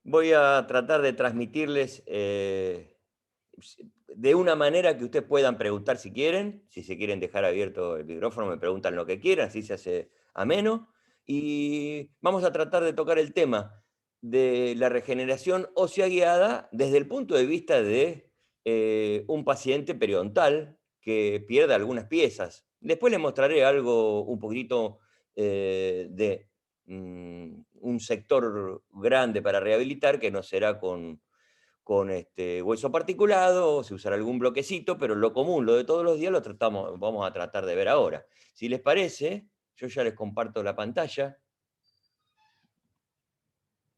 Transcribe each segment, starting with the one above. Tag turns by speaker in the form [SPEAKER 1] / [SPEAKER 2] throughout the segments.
[SPEAKER 1] Voy a tratar de transmitirles de una manera que ustedes puedan preguntar si quieren. Si se quieren dejar abierto el micrófono, me preguntan lo que quieran, así se hace ameno. Y vamos a tratar de tocar el tema de la regeneración ósea guiada desde el punto de vista de un paciente periodontal que pierde algunas piezas. Después les mostraré algo un poquito de un sector grande para rehabilitar, que no será con hueso particulado, se usará algún bloquecito, pero lo común, lo de todos los días, lo tratamos, vamos a tratar de ver ahora. Si les parece, yo ya les comparto la pantalla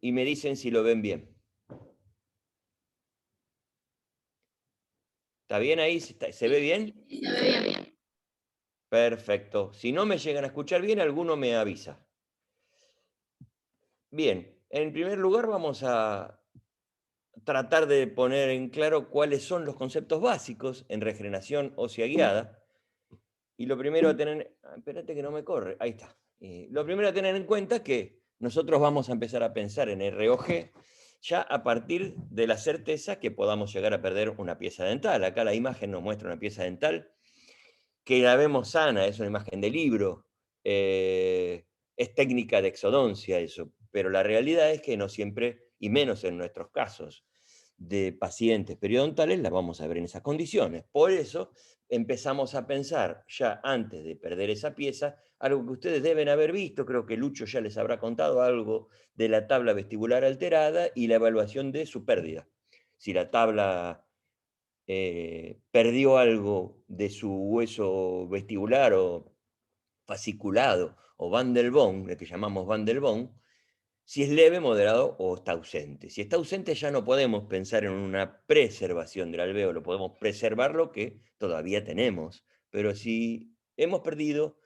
[SPEAKER 1] y me dicen si lo ven bien. ¿Está bien ahí? ¿Se ve bien?
[SPEAKER 2] Sí, se ve bien.
[SPEAKER 1] Perfecto. Si no me llegan a escuchar bien, alguno me avisa. Bien, en primer lugar vamos a tratar de poner en claro cuáles son los conceptos básicos en regeneración ósea guiada. Y lo primero a tener, espérate que no me corre, ahí está. Lo primero a tener en cuenta es que nosotros vamos a empezar a pensar en ROG ya a partir de la certeza que podamos llegar a perder una pieza dental. Acá la imagen nos muestra una pieza dental que la vemos sana, es una imagen de libro, es técnica de exodoncia eso, pero la realidad es que no siempre, y menos en nuestros casos de pacientes periodontales, la vamos a ver en esas condiciones. Por eso empezamos a pensar ya antes de perder esa pieza, algo que ustedes deben haber visto, creo que Lucho ya les habrá contado algo de la tabla vestibular alterada y la evaluación de su pérdida. Si la tabla perdió algo de su hueso vestibular o fasciculado o Van der Boom, el que llamamos Van der Boom, si es leve, moderado o está ausente. Si está ausente ya no podemos pensar en una preservación del alvéolo, podemos preservar lo que todavía tenemos, pero si hemos perdido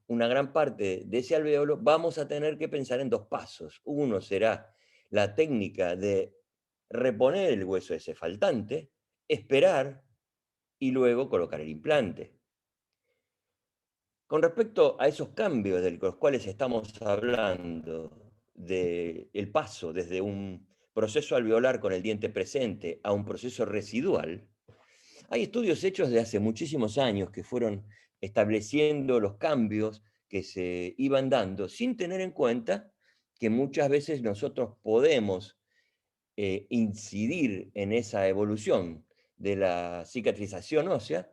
[SPEAKER 1] una gran parte de ese alvéolo, vamos a tener que pensar en dos pasos. Uno será la técnica de reponer el hueso ese faltante, esperar y luego colocar el implante. Con respecto a esos cambios de los cuales estamos hablando, del paso desde un proceso alveolar con el diente presente a un proceso residual, hay estudios hechos de hace muchísimos años que fueron estableciendo los cambios que se iban dando sin tener en cuenta que muchas veces nosotros podemos incidir en esa evolución de la cicatrización ósea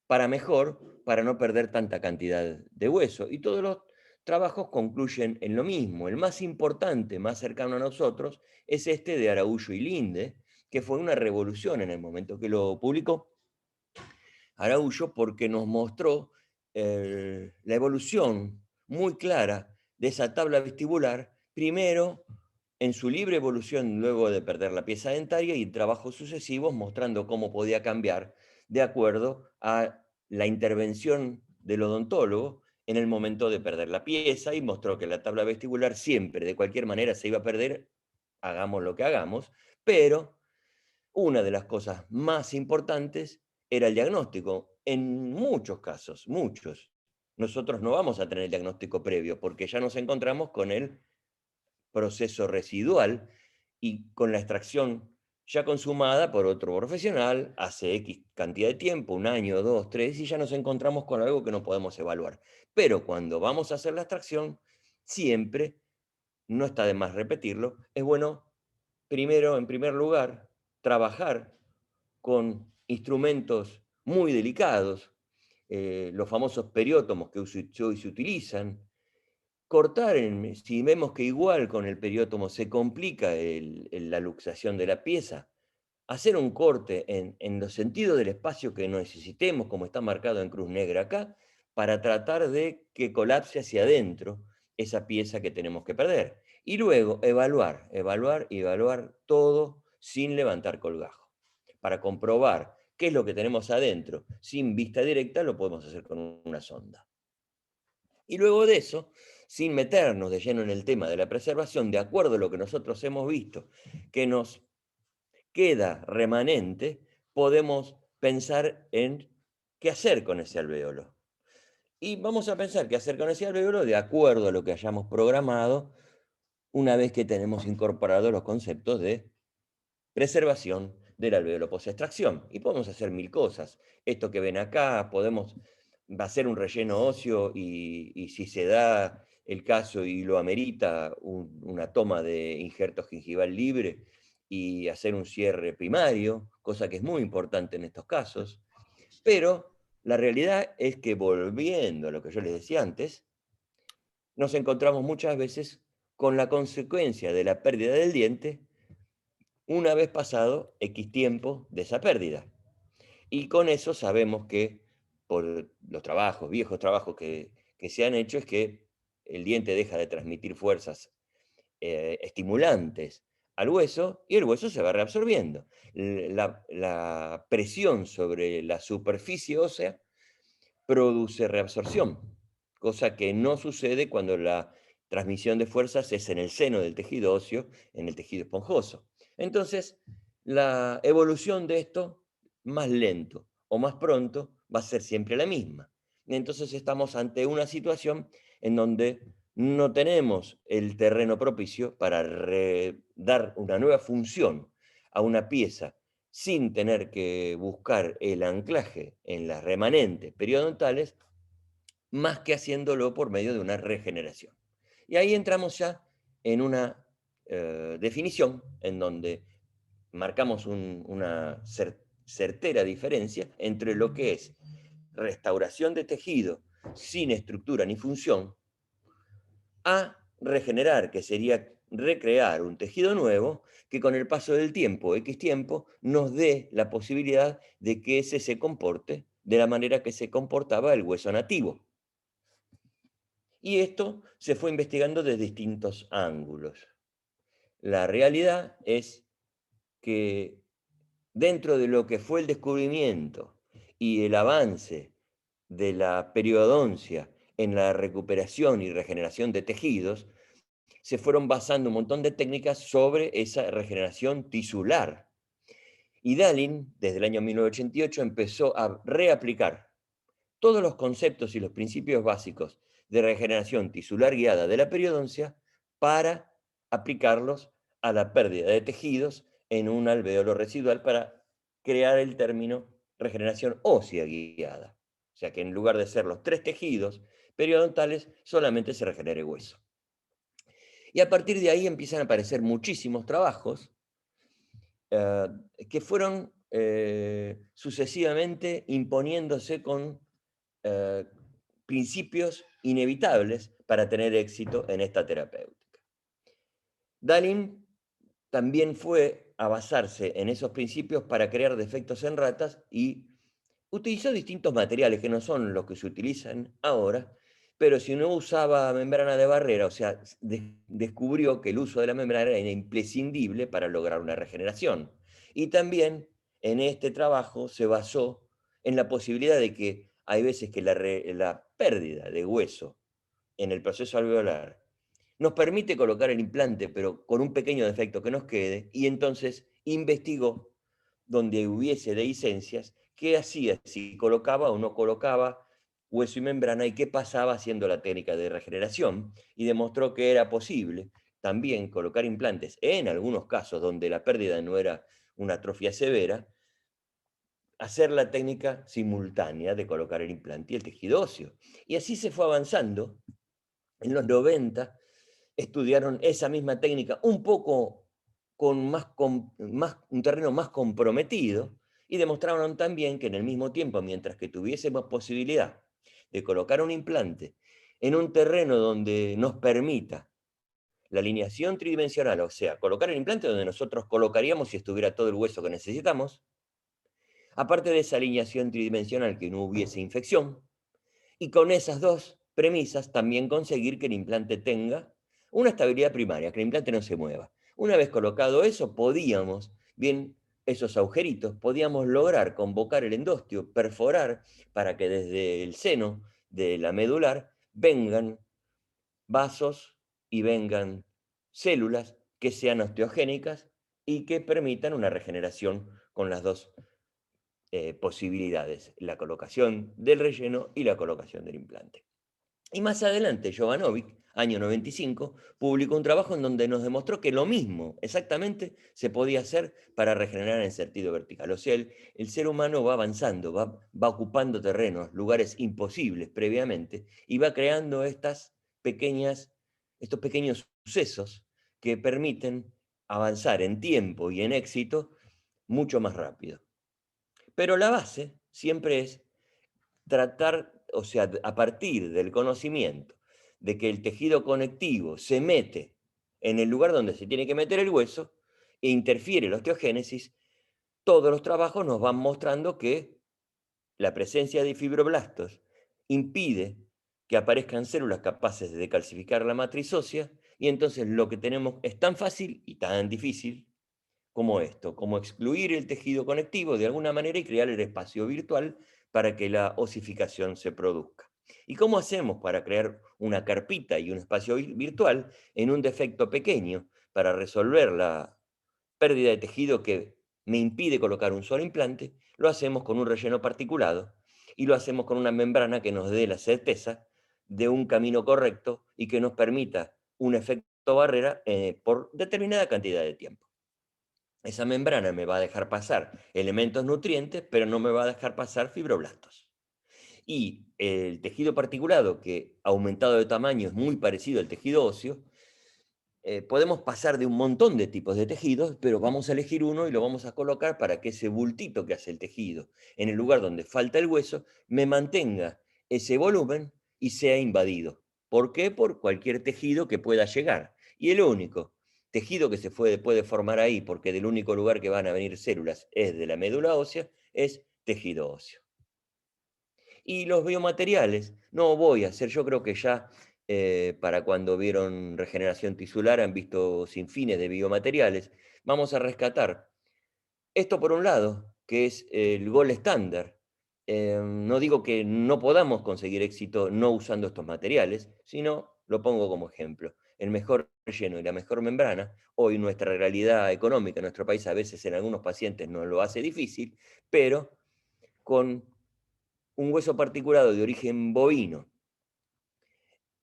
[SPEAKER 1] para mejor, para no perder tanta cantidad de hueso. Y todos los trabajos concluyen en lo mismo. El más importante, más cercano a nosotros, es este de Araújo y Linde, que fue una revolución en el momento que lo publicó Araújo, porque nos mostró la evolución muy clara de esa tabla vestibular, primero en su libre evolución luego de perder la pieza dentaria y trabajos sucesivos mostrando cómo podía cambiar de acuerdo a la intervención del odontólogo en el momento de perder la pieza y mostró que la tabla vestibular siempre, de cualquier manera, se iba a perder, hagamos lo que hagamos, pero una de las cosas más importantes era el diagnóstico. En muchos casos, muchos, nosotros no vamos a tener el diagnóstico previo porque ya nos encontramos con el proceso residual y con la extracción ya consumada por otro profesional hace X cantidad de tiempo, un año, dos, tres, y ya nos encontramos con algo que no podemos evaluar. Pero cuando vamos a hacer la extracción, siempre, no está de más repetirlo, es bueno, primero, en primer lugar, trabajar con instrumentos muy delicados, los famosos periótomos que hoy se utilizan, cortar, si vemos que igual con el periótomo se complica la luxación de la pieza, hacer un corte en los sentidos del espacio que necesitemos, como está marcado en cruz negra acá, para tratar de que colapse hacia adentro esa pieza que tenemos que perder. Y luego evaluar, evaluar y evaluar todo sin levantar colgajo. Para comprobar qué es lo que tenemos adentro sin vista directa, lo podemos hacer con una sonda. Y luego de eso, sin meternos de lleno en el tema de la preservación, de acuerdo a lo que nosotros hemos visto, que nos queda remanente, podemos pensar en qué hacer con ese alvéolo. Y vamos a pensar qué hacer con ese alvéolo de acuerdo a lo que hayamos programado una vez que tenemos incorporados los conceptos de preservación del alveolo post-extracción. Y podemos hacer mil cosas. Esto que ven acá, podemos hacer un relleno óseo y si se da el caso y lo amerita, una toma de injerto gingival libre y hacer un cierre primario, cosa que es muy importante en estos casos. Pero la realidad es que, volviendo a lo que yo les decía antes, nos encontramos muchas veces con la consecuencia de la pérdida del diente una vez pasado X tiempo de esa pérdida. Y con eso sabemos que, por los trabajos, viejos trabajos que se han hecho, es que el diente deja de transmitir fuerzas estimulantes al hueso y el hueso se va reabsorbiendo. La presión sobre la superficie ósea produce reabsorción, cosa que no sucede cuando la transmisión de fuerzas es en el seno del tejido óseo, en el tejido esponjoso. Entonces, la evolución de esto, más lento o más pronto, va a ser siempre la misma. Entonces estamos ante una situación en donde no tenemos el terreno propicio para dar una nueva función a una pieza sin tener que buscar el anclaje en las remanentes periodontales, más que haciéndolo por medio de una regeneración. Y ahí entramos ya en una definición en donde marcamos una certera diferencia entre lo que es restauración de tejido sin estructura ni función, a regenerar, que sería recrear un tejido nuevo que con el paso del tiempo, X tiempo, nos dé la posibilidad de que ese se comporte de la manera que se comportaba el hueso nativo. Y esto se fue investigando desde distintos ángulos. La realidad es que, dentro de lo que fue el descubrimiento y el avance de la periodoncia en la recuperación y regeneración de tejidos, se fueron basando un montón de técnicas sobre esa regeneración tisular. Y Dallin, desde el año 1988, empezó a reaplicar todos los conceptos y los principios básicos de regeneración tisular guiada de la periodoncia para aplicarlos a la pérdida de tejidos en un alveolo residual, para crear el término regeneración ósea guiada. O sea que, en lugar de ser los tres tejidos periodontales, solamente se regenere hueso. Y a partir de ahí empiezan a aparecer muchísimos trabajos eh, que fueron sucesivamente imponiéndose con eh, principios inevitables para tener éxito en esta terapéutica. Dalin también fue a basarse en esos principios para crear defectos en ratas y utilizó distintos materiales que no son los que se utilizan ahora, pero si uno usaba membrana de barrera, o sea, descubrió que el uso de la membrana era imprescindible para lograr una regeneración. Y también en este trabajo se basó en la posibilidad de que hay veces que la pérdida de hueso en el proceso alveolar nos permite colocar el implante, pero con un pequeño defecto que nos quede, y entonces investigó, donde hubiese dehiscencias, qué hacía, si colocaba o no colocaba hueso y membrana y qué pasaba haciendo la técnica de regeneración, y demostró que era posible también colocar implantes en algunos casos donde la pérdida no era una atrofia severa, hacer la técnica simultánea de colocar el implante y el tejido óseo. Y así se fue avanzando. En los 90 estudiaron esa misma técnica un poco con un terreno más comprometido, y demostraron también que, en el mismo tiempo, mientras que tuviésemos posibilidad de colocar un implante en un terreno donde nos permita la alineación tridimensional, o sea, colocar el implante donde nosotros colocaríamos si estuviera todo el hueso que necesitamos, aparte de esa alineación tridimensional, que no hubiese infección, y con esas dos premisas también conseguir que el implante tenga una estabilidad primaria, que el implante no se mueva. Una vez colocado eso, podíamos, bien, esos agujeritos, podíamos lograr convocar el endostio, perforar, para que desde el seno de la medular vengan vasos y vengan células que sean osteogénicas y que permitan una regeneración con las dos posibilidades: la colocación del relleno y la colocación del implante. Y más adelante, Jovanovic, año 95, publicó un trabajo en donde nos demostró que lo mismo, exactamente, se podía hacer para regenerar en sentido vertical. O sea, el ser humano va avanzando, va ocupando terrenos, lugares imposibles previamente, y va creando estos pequeños sucesos que permiten avanzar en tiempo y en éxito mucho más rápido. Pero la base siempre es tratar, o sea, a partir del conocimiento de que el tejido conectivo se mete en el lugar donde se tiene que meter el hueso e interfiere la osteogénesis, todos los trabajos nos van mostrando que la presencia de fibroblastos impide que aparezcan células capaces de decalcificar la matriz ósea, y entonces lo que tenemos es tan fácil y tan difícil como esto, como excluir el tejido conectivo de alguna manera y crear el espacio virtual para que la osificación se produzca. ¿Y cómo hacemos para crear una carpita y un espacio virtual en un defecto pequeño para resolver la pérdida de tejido que me impide colocar un solo implante? Lo hacemos con un relleno particulado y lo hacemos con una membrana que nos dé la certeza de un camino correcto y que nos permita un efecto barrera por determinada cantidad de tiempo. Esa membrana me va a dejar pasar elementos nutrientes, pero no me va a dejar pasar fibroblastos. Y el tejido particulado, que aumentado de tamaño es muy parecido al tejido óseo, podemos pasar de un montón de tipos de tejidos, pero vamos a elegir uno y lo vamos a colocar para que ese bultito que hace el tejido en el lugar donde falta el hueso me mantenga ese volumen y sea invadido. ¿Por qué? Por cualquier tejido que pueda llegar. Y el único tejido que puede formar ahí, porque del único lugar que van a venir células es de la médula ósea, es tejido óseo. Y los biomateriales, no voy a hacer, yo creo que ya para cuando vieron regeneración tisular han visto sin fines de biomateriales. Vamos a rescatar esto por un lado, que es el gol estándar. No digo que no podamos conseguir éxito no usando estos materiales, sino lo pongo como ejemplo. El mejor relleno y la mejor membrana, hoy nuestra realidad económica en nuestro país a veces en algunos pacientes nos lo hace difícil, pero con un hueso particulado de origen bovino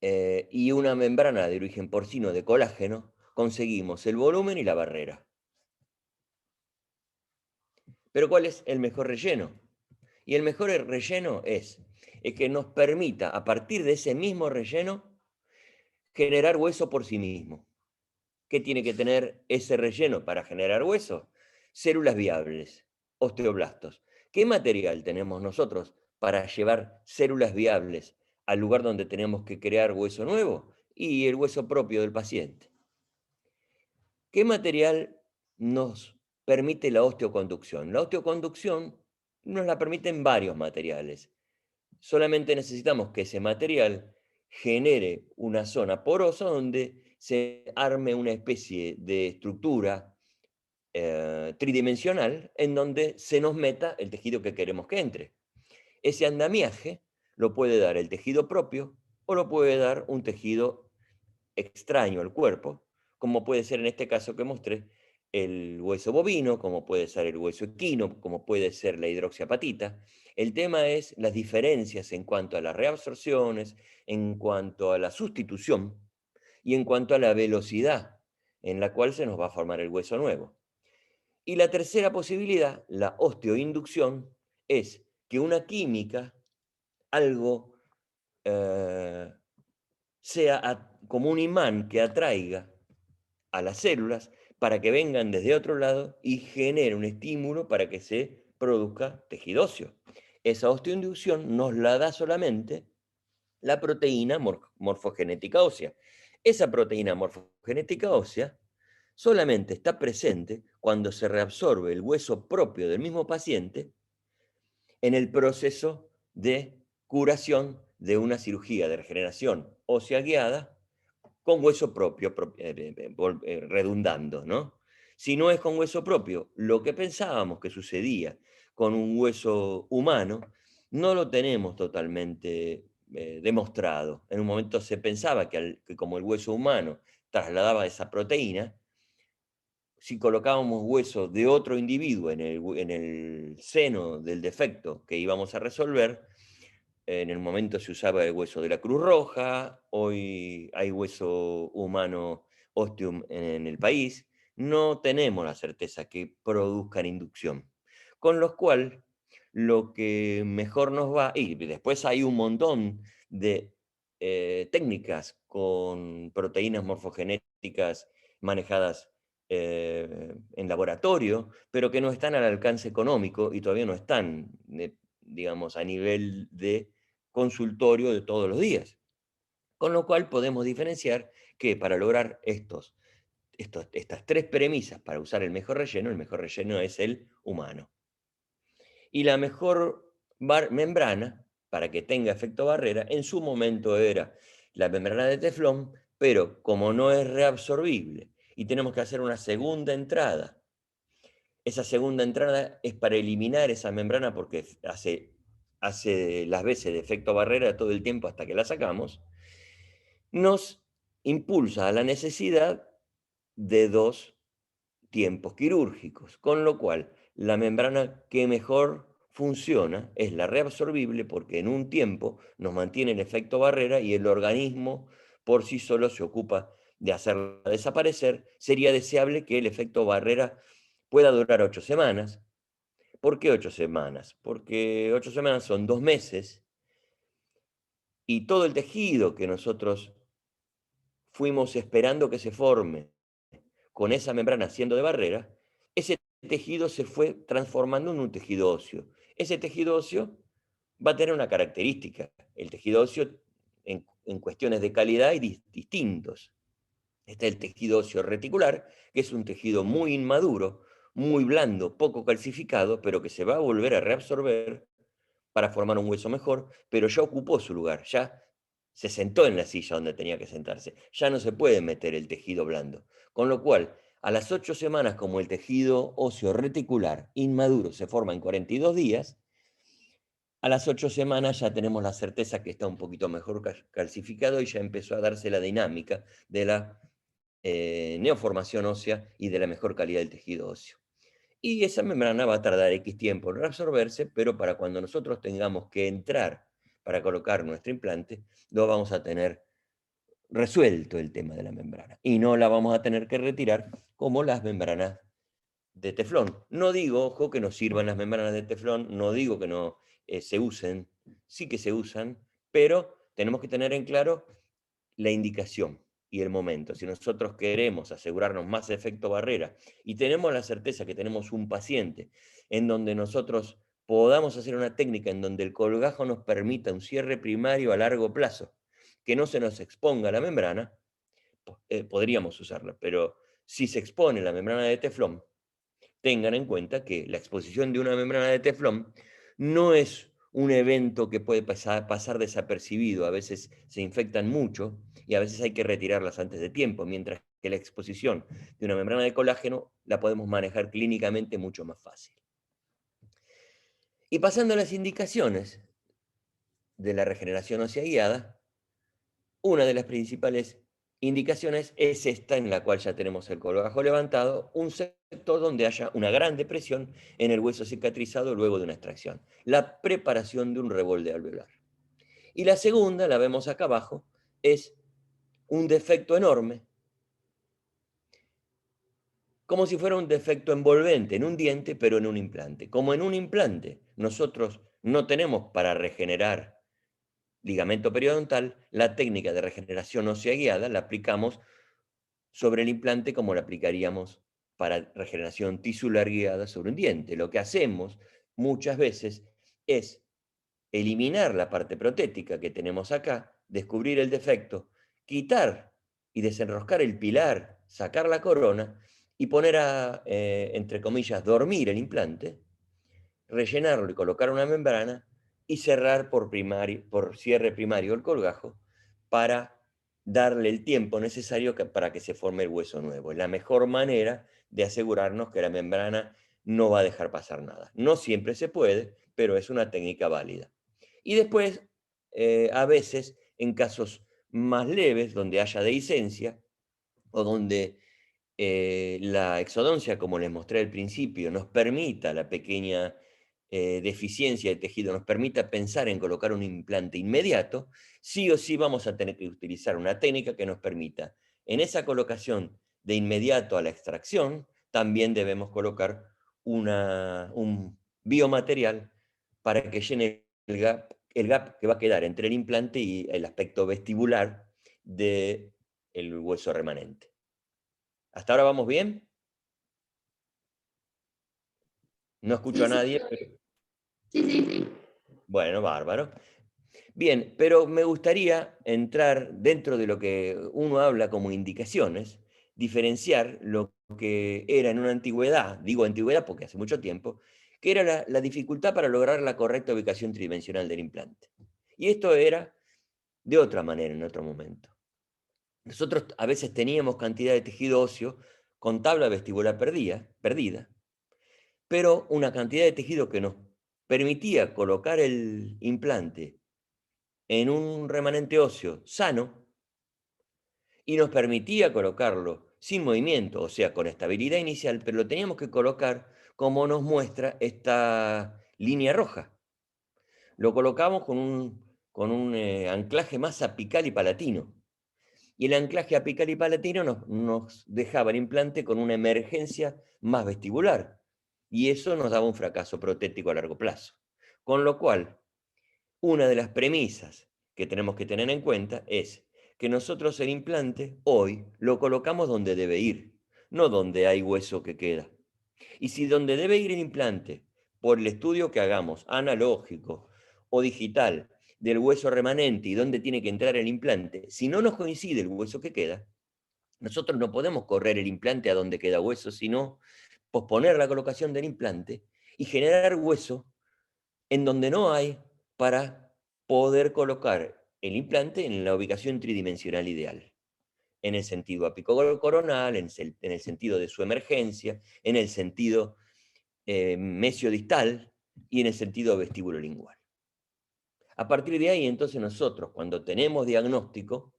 [SPEAKER 1] y una membrana de origen porcino de colágeno, conseguimos el volumen y la barrera. Pero ¿cuál es el mejor relleno? Y el mejor relleno es que nos permita, a partir de ese mismo relleno, generar hueso por sí mismo. ¿Qué tiene que tener ese relleno para generar hueso? Células viables, osteoblastos. ¿Qué material tenemos nosotros para llevar células viables al lugar donde tenemos que crear hueso nuevo? Y el hueso propio del paciente. ¿Qué material nos permite la osteoconducción? La osteoconducción nos la permiten varios materiales. Solamente necesitamos que ese material genere una zona porosa donde se arme una especie de estructura tridimensional en donde se nos meta el tejido que queremos que entre. Ese andamiaje lo puede dar el tejido propio o lo puede dar un tejido extraño al cuerpo, como puede ser en este caso que mostré el hueso bovino, como puede ser el hueso equino, como puede ser la hidroxiapatita. El tema es las diferencias en cuanto a las reabsorciones, en cuanto a la sustitución y en cuanto a la velocidad en la cual se nos va a formar el hueso nuevo. Y la tercera posibilidad, la osteoinducción, es que una química, algo eh, como un imán que atraiga a las células para que vengan desde otro lado y genere un estímulo para que se produzca tejido óseo. Esa osteoinducción nos la da solamente la proteína morfogenética ósea. Esa proteína morfogenética ósea solamente está presente cuando se reabsorbe el hueso propio del mismo paciente en el proceso de curación de una cirugía de regeneración ósea guiada con hueso propio, redundando, ¿no? Si no es con hueso propio, lo que pensábamos que sucedía con un hueso humano, no lo tenemos totalmente demostrado. En un momento se pensaba que como el hueso humano trasladaba esa proteína, si colocábamos hueso de otro individuo en el seno del defecto que íbamos a resolver, en el momento se usaba el hueso de la Cruz Roja, hoy hay hueso humano osteum en el país. No tenemos la certeza que produzcan inducción. Con lo cual, lo que mejor nos va, y después hay un montón de técnicas con proteínas morfogenéticas manejadas en laboratorio, pero que no están al alcance económico y todavía no están, digamos, a nivel de consultorio de todos los días. Con lo cual podemos diferenciar que para lograr estas tres premisas para usar el mejor relleno es el humano. Y la mejor membrana, para que tenga efecto barrera, en su momento era la membrana de teflón, pero como no es reabsorbible y tenemos que hacer una segunda entrada, esa segunda entrada es para eliminar esa membrana porque hace las veces de efecto barrera todo el tiempo hasta que la sacamos, nos impulsa a la necesidad de dos tiempos quirúrgicos, con lo cual la membrana que mejor funciona es la reabsorbible porque en un tiempo nos mantiene el efecto barrera y el organismo por sí solo se ocupa de hacerla desaparecer. Sería deseable que el efecto barrera pueda durar 8 semanas. ¿Por qué 8 semanas? Porque 8 semanas son 2 meses y todo el tejido que nosotros fuimos esperando que se forme con esa membrana siendo de barrera, ese tejido se fue transformando en un tejido óseo. Ese tejido óseo va a tener una característica. El tejido óseo, en cuestiones de calidad, hay distintos. Está el tejido óseo reticular, que es un tejido muy inmaduro, muy blando, poco calcificado, pero que se va a volver a reabsorber para formar un hueso mejor, pero ya ocupó su lugar, ya se sentó en la silla donde tenía que sentarse, ya no se puede meter el tejido blando. Con lo cual, a las 8 semanas, como el tejido óseo reticular inmaduro se forma en 42 días, a las 8 semanas ya tenemos la certeza que está un poquito mejor calcificado y ya empezó a darse la dinámica de la neoformación ósea y de la mejor calidad del tejido óseo. Y esa membrana va a tardar X tiempo en reabsorberse, pero para cuando nosotros tengamos que entrar para colocar nuestro implante, lo vamos a tener resuelto el tema de la membrana. Y no la vamos a tener que retirar como las membranas de teflón. No digo, ojo, que no sirvan las membranas de teflón, no digo que no se usen, sí que se usan, pero tenemos que tener en claro la indicación y el momento. Si nosotros queremos asegurarnos más efecto barrera y tenemos la certeza que tenemos un paciente en donde nosotros podamos hacer una técnica en donde el colgajo nos permita un cierre primario a largo plazo, que no se nos exponga la membrana, podríamos usarla, pero si se expone la membrana de teflón, tengan en cuenta que la exposición de una membrana de teflón no es un evento que puede pasar desapercibido. A veces se infectan mucho y a veces hay que retirarlas antes de tiempo, mientras que la exposición de una membrana de colágeno la podemos manejar clínicamente mucho más fácil. Y pasando a las indicaciones de la regeneración ósea guiada, una de las principales indicaciones es esta, en la cual ya tenemos el colgajo levantado, un sector donde haya una gran depresión en el hueso cicatrizado luego de una extracción. La preparación de un revolde alveolar. Y la segunda, la vemos acá abajo, es un defecto enorme, como si fuera un defecto envolvente en un diente, pero en un implante. Como en un implante nosotros no tenemos para regenerar ligamento periodontal, la técnica de regeneración ósea guiada la aplicamos sobre el implante como lo aplicaríamos para regeneración tisular guiada sobre un diente. Lo que hacemos muchas veces es eliminar la parte protética que tenemos acá, descubrir el defecto, quitar y desenroscar el pilar, sacar la corona y poner a, entre comillas, dormir el implante, rellenarlo y colocar una membrana y cerrar por cierre primario el colgajo para darle el tiempo necesario para que se forme el hueso nuevo. Es la mejor manera de asegurarnos que la membrana no va a dejar pasar nada. No siempre se puede, pero es una técnica válida. Y después, a veces, en casos más leves, donde haya dehiscencia o donde la exodoncia, como les mostré al principio, nos permita la pequeña deficiencia de tejido nos permita pensar en colocar un implante inmediato, sí o sí vamos a tener que utilizar una técnica que nos permita, en esa colocación de inmediato a la extracción, también debemos colocar un biomaterial para que llene el gap que va a quedar entre el implante y el aspecto vestibular del hueso remanente. ¿Hasta ahora vamos bien? No escucho
[SPEAKER 2] Sí,
[SPEAKER 1] a
[SPEAKER 2] sí,
[SPEAKER 1] nadie,
[SPEAKER 2] todo
[SPEAKER 1] pero
[SPEAKER 2] bien. Sí, sí, sí.
[SPEAKER 1] bueno, bárbaro. Bien, pero me gustaría entrar dentro de lo que uno habla como indicaciones, diferenciar lo que era en una antigüedad, digo antigüedad porque hace mucho tiempo, que era la dificultad para lograr la correcta ubicación tridimensional del implante. Y esto era de otra manera en otro momento. Nosotros a veces teníamos cantidad de tejido óseo con tabla vestibular perdida, pero una cantidad de tejido que nos permitía colocar el implante en un remanente óseo sano y nos permitía colocarlo sin movimiento, o sea, con estabilidad inicial, pero lo teníamos que colocar como nos muestra esta línea roja. Lo colocamos con un anclaje más apical y palatino. Y el anclaje apical y palatino nos dejaba el implante con una emergencia más vestibular. Y eso nos daba un fracaso protético a largo plazo. Con lo cual, una de las premisas que tenemos que tener en cuenta es que nosotros el implante hoy lo colocamos donde debe ir, no donde hay hueso que queda. Y si donde debe ir el implante, por el estudio que hagamos, analógico o digital, del hueso remanente y dónde tiene que entrar el implante, si no nos coincide el hueso que queda, nosotros no podemos correr el implante a donde queda hueso, sino posponer la colocación del implante y generar hueso en donde no hay para poder colocar el implante en la ubicación tridimensional ideal, en el sentido apicocoronal, en el sentido de su emergencia, en el sentido mesiodistal y en el sentido vestibulolingual. A partir de ahí, entonces nosotros, cuando tenemos diagnóstico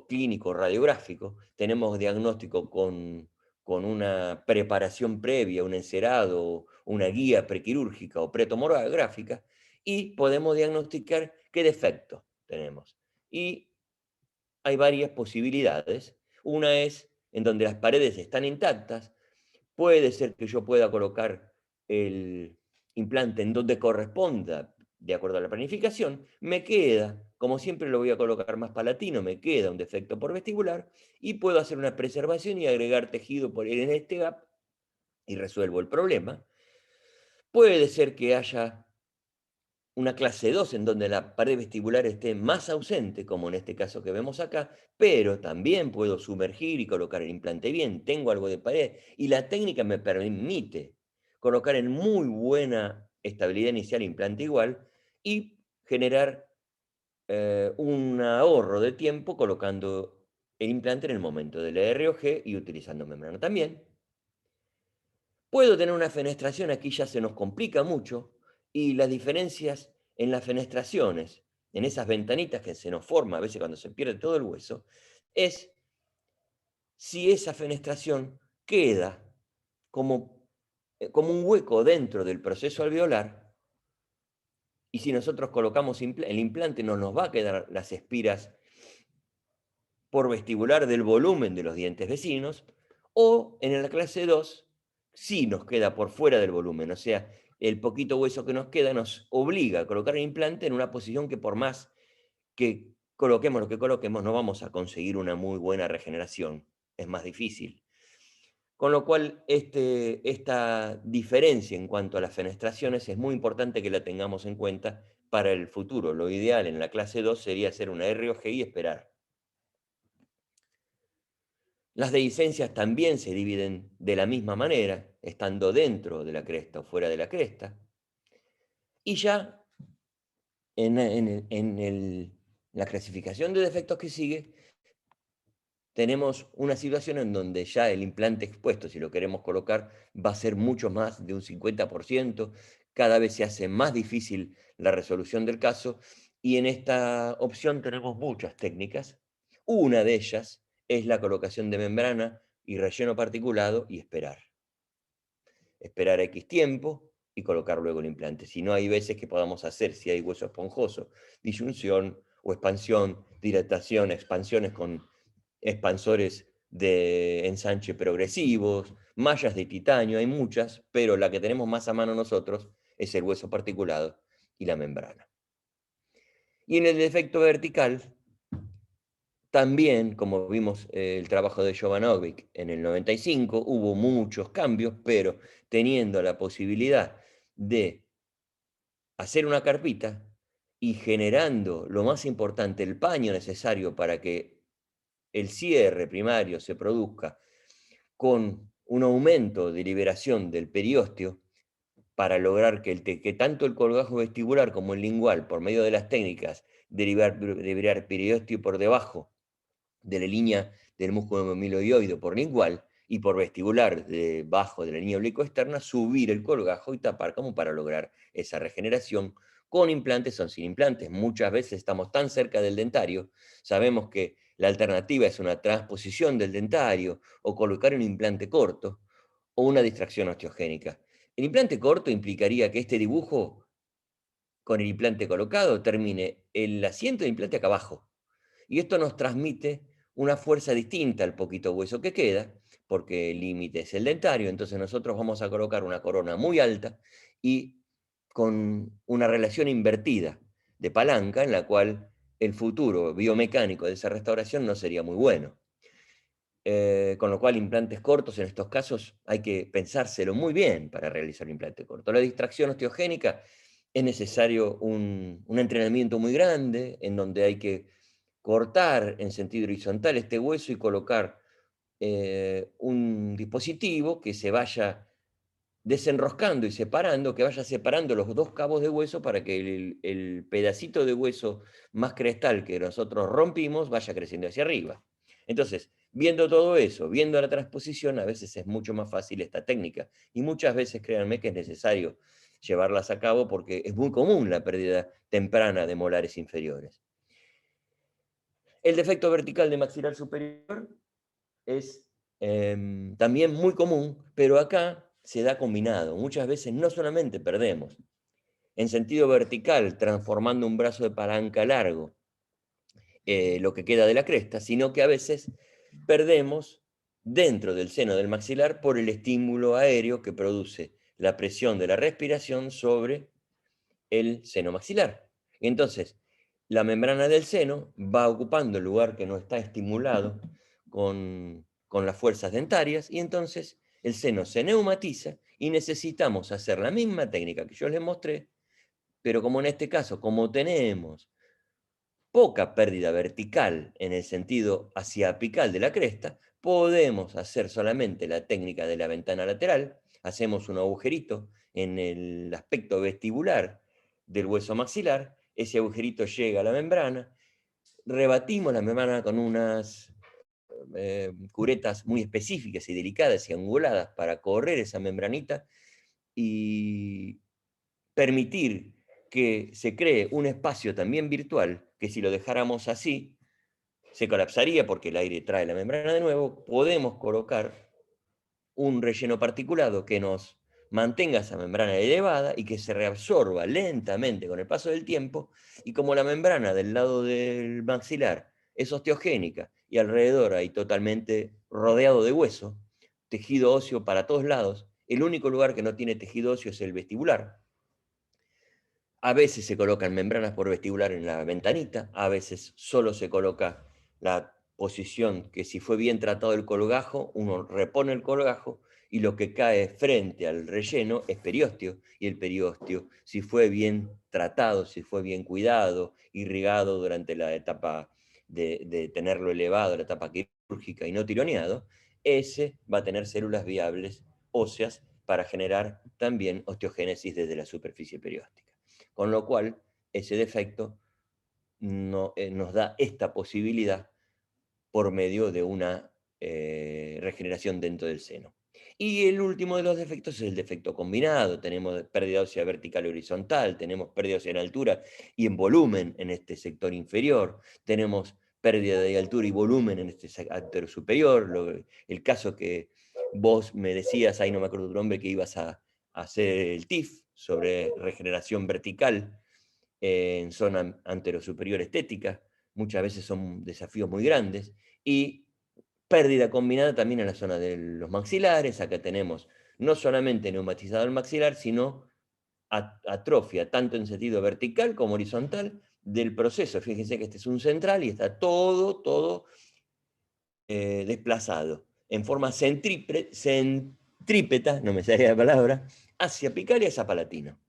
[SPEAKER 1] clínico radiográfico, tenemos diagnóstico con una preparación previa, un encerado, una guía prequirúrgica o pretomográfica, y podemos diagnosticar qué defectos tenemos. Y hay varias posibilidades. Una es en donde las paredes están intactas, puede ser que yo pueda colocar el implante en donde corresponda, de acuerdo a la planificación, me queda, como siempre lo voy a colocar más palatino, me queda un defecto por vestibular y puedo hacer una preservación y agregar tejido por en este gap y resuelvo el problema. Puede ser que haya una clase 2 en donde la pared vestibular esté más ausente, como en este caso que vemos acá, pero también puedo sumergir y colocar el implante bien, tengo algo de pared y la técnica me permite colocar en muy buena estabilidad inicial implante igual y generar un ahorro de tiempo colocando el implante en el momento del ROG y utilizando membrana también. Puedo tener una fenestración, aquí ya se nos complica mucho, y las diferencias en las fenestraciones, en esas ventanitas que se nos forma a veces cuando se pierde todo el hueso, es si esa fenestración queda como, como un hueco dentro del proceso alveolar, y si nosotros colocamos el implante no nos va a quedar las espiras por vestibular del volumen de los dientes vecinos, o en la clase 2 sí nos queda por fuera del volumen, o sea, el poquito hueso que nos queda nos obliga a colocar el implante en una posición que por más que coloquemos lo que coloquemos, no vamos a conseguir una muy buena regeneración, es más difícil. Con lo cual, esta diferencia en cuanto a las fenestraciones es muy importante que la tengamos en cuenta para el futuro. Lo ideal en la clase 2 sería hacer una ROG y esperar. Las dehiscencias también se dividen de la misma manera, estando dentro de la cresta o fuera de la cresta. Y ya la clasificación de defectos que sigue, tenemos una situación en donde ya el implante expuesto, si lo queremos colocar, va a ser mucho más de un 50%, cada vez se hace más difícil la resolución del caso, y en esta opción tenemos muchas técnicas. Una de ellas es la colocación de membrana y relleno particulado y esperar. esperar X tiempo y colocar luego el implante. Si no, hay veces que podamos hacer, si hay hueso esponjoso, disyunción o expansión, dilatación, expansiones con expansores de ensanche progresivos, mallas de titanio, hay muchas, pero la que tenemos más a mano nosotros es el hueso particulado y la membrana. Y en el defecto vertical, también, como vimos el trabajo de Jovanovic en el 95, hubo muchos cambios, pero teniendo la posibilidad de hacer una carpita y generando lo más importante, el paño necesario para que el cierre primario se produzca con un aumento de liberación del periósteo para lograr que tanto el colgajo vestibular como el lingual, por medio de las técnicas de liberar periósteo por debajo de la línea del músculo mamiloideo por lingual y por vestibular debajo de la línea oblicuo externa, subir el colgajo y tapar como para lograr esa regeneración con implantes o sin implantes. Muchas veces estamos tan cerca del dentario, sabemos que la alternativa es una transposición del dentario o colocar un implante corto o una distracción osteogénica. El implante corto implicaría que este dibujo con el implante colocado termine el asiento del implante acá abajo. Y esto nos transmite una fuerza distinta al poquito hueso que queda, porque el límite es el dentario, entonces nosotros vamos a colocar una corona muy alta y con una relación invertida de palanca en la cual el futuro biomecánico de esa restauración no sería muy bueno. Con lo cual, implantes cortos en estos casos hay que pensárselo muy bien para realizar un implante corto. La distracción osteogénica es necesario un entrenamiento muy grande en donde hay que cortar en sentido horizontal este hueso y colocar un dispositivo que se vaya desenroscando y separando, que vaya separando los dos cabos de hueso para que el pedacito de hueso más crestal que nosotros rompimos vaya creciendo hacia arriba. Entonces, viendo todo eso, viendo la transposición, a veces es mucho más fácil esta técnica. Y muchas veces, créanme, que es necesario llevarlas a cabo porque es muy común la pérdida temprana de molares inferiores. El defecto vertical de maxilar superior es también muy común, pero acá se da combinado. Muchas veces no solamente perdemos en sentido vertical, transformando un brazo de palanca largo, lo que queda de la cresta, sino que a veces perdemos dentro del seno del maxilar por el estímulo aéreo que produce la presión de la respiración sobre el seno maxilar. Entonces, la membrana del seno va ocupando el lugar que no está estimulado con las fuerzas dentarias y entonces el seno se neumatiza y necesitamos hacer la misma técnica que yo les mostré, pero como en este caso, como tenemos poca pérdida vertical en el sentido hacia apical de la cresta, podemos hacer solamente la técnica de la ventana lateral, hacemos un agujerito en el aspecto vestibular del hueso maxilar, ese agujerito llega a la membrana, rebatimos la membrana con unas curetas muy específicas y delicadas y anguladas para correr esa membranita y permitir que se cree un espacio también virtual, que si lo dejáramos así, se colapsaría porque el aire trae la membrana de nuevo, podemos colocar un relleno particulado que nos mantenga esa membrana elevada y que se reabsorba lentamente con el paso del tiempo, y como la membrana del lado del maxilar es osteogénica y alrededor hay totalmente rodeado de hueso, tejido óseo para todos lados, el único lugar que no tiene tejido óseo es el vestibular. A veces se colocan membranas por vestibular en la ventanita, a veces solo se coloca la posición que si fue bien tratado el colgajo, uno repone el colgajo y lo que cae frente al relleno es periósteo, y el periósteo, si fue bien tratado, si fue bien cuidado, irrigado durante la etapa de tenerlo elevado, la etapa quirúrgica y no tironeado, ese va a tener células viables óseas para generar también osteogénesis desde la superficie perióstica. Con lo cual, ese defecto nos da esta posibilidad por medio de una regeneración dentro del seno. Y el último de los defectos es el defecto combinado. Tenemos pérdida ósea vertical y horizontal, tenemos pérdida ósea en altura y en volumen en este sector inferior, tenemos pérdida de altura y volumen en este sector superior. El caso que Vos me decías, ahí no me acuerdo tu nombre, que ibas a hacer el TIF sobre regeneración vertical en zona anterosuperior estética. Muchas veces son desafíos muy grandes. Y pérdida combinada también en la zona de los maxilares. Acá tenemos no solamente neumatizado el maxilar, sino atrofia, tanto en sentido vertical como horizontal, del proceso. Fíjense que este es un central y está todo desplazado en forma centrípeta, no me salía la palabra, hacia apical y hacia palatino.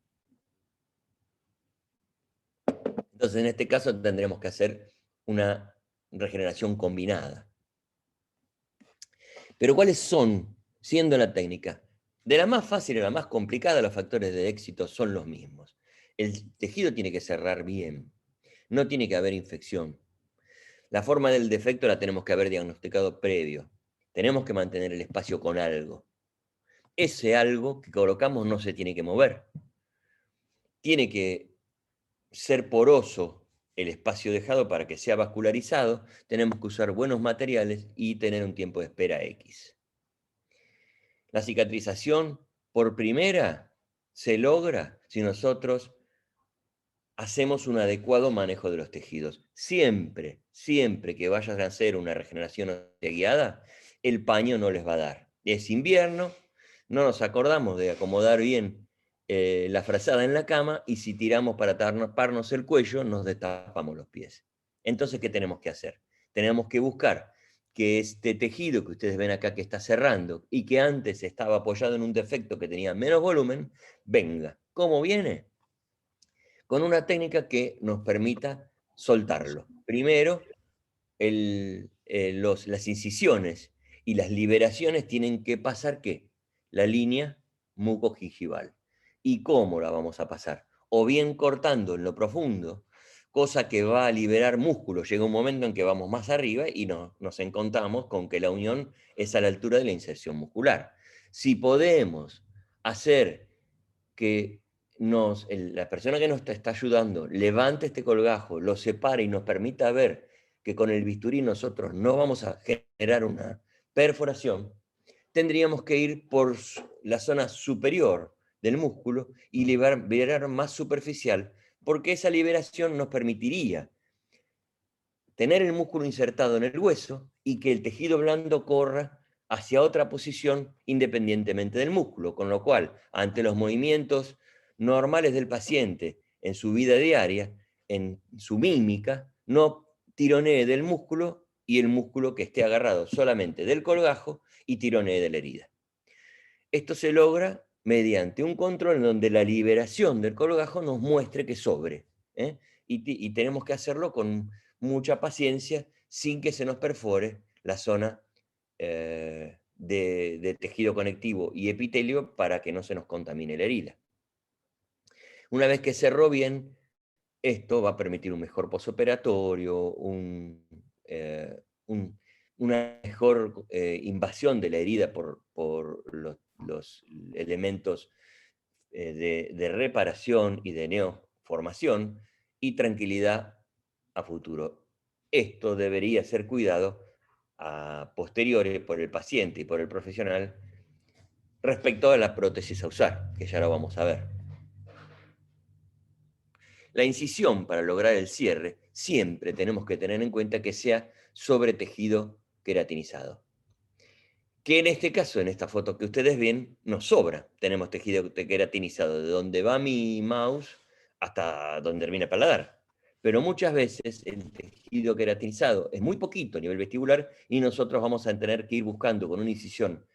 [SPEAKER 1] Entonces, en este caso tendremos que hacer una regeneración combinada. Pero ¿cuáles son, siendo la técnica? De la más fácil a la más complicada, los factores de éxito son los mismos. El tejido tiene que cerrar bien, no tiene que haber infección. La forma del defecto la tenemos que haber diagnosticado previo. Tenemos que mantener el espacio con algo. Ese algo que colocamos no se tiene que mover. Tiene que ser poroso el espacio dejado para que sea vascularizado. Tenemos que usar buenos materiales y tener un tiempo de espera X. La cicatrización por primera se logra si nosotros hacemos un adecuado manejo de los tejidos. Siempre que vayas a hacer una regeneración guiada, el paño no les va a dar. Es invierno, no nos acordamos de acomodar bien la frazada en la cama y si tiramos para taparnos el cuello, nos destapamos los pies. Entonces, ¿qué tenemos que hacer? Tenemos que buscar que este tejido que ustedes ven acá que está cerrando y que antes estaba apoyado en un defecto que tenía menos volumen, venga. ¿Cómo viene? Con una técnica que nos permita soltarlo. Primero, las incisiones y las liberaciones tienen que pasar, ¿qué? La línea mucogingival. ¿Y cómo la vamos a pasar? O bien cortando en lo profundo, cosa que va a liberar músculo. Llega un momento en que vamos más arriba y nos encontramos con que la unión es a la altura de la inserción muscular. Si podemos hacer que la persona que nos está ayudando levante este colgajo, lo separe y nos permita ver que con el bisturí nosotros no vamos a generar una perforación, tendríamos que ir por la zona superior del músculo y liberar más superficial, porque esa liberación nos permitiría tener el músculo insertado en el hueso y que el tejido blando corra hacia otra posición independientemente del músculo, con lo cual, ante los movimientos normales del paciente en su vida diaria, en su mímica, no tironee del músculo y el músculo que esté agarrado solamente del colgajo y tironee de la herida. Esto se logra mediante un control en donde la liberación del colgajo nos muestre que sobre, ¿eh? Y tenemos que hacerlo con mucha paciencia sin que se nos perfore la zona de tejido conectivo y epitelio para que no se nos contamine la herida. Una vez que cerró bien, esto va a permitir un mejor posoperatorio, una mejor invasión de la herida por los elementos de reparación y de neoformación y tranquilidad a futuro. Esto debería ser cuidado a posteriores por el paciente y por el profesional respecto a la prótesis a usar, que ya lo vamos a ver. La incisión para lograr el cierre siempre tenemos que tener en cuenta que sea sobre tejido queratinizado. Que en este caso, en esta foto que ustedes ven, nos sobra. Tenemos tejido queratinizado de donde va mi mouse hasta donde termina el paladar. Pero muchas veces el tejido queratinizado es muy poquito a nivel vestibular y nosotros vamos a tener que ir buscando con una incisión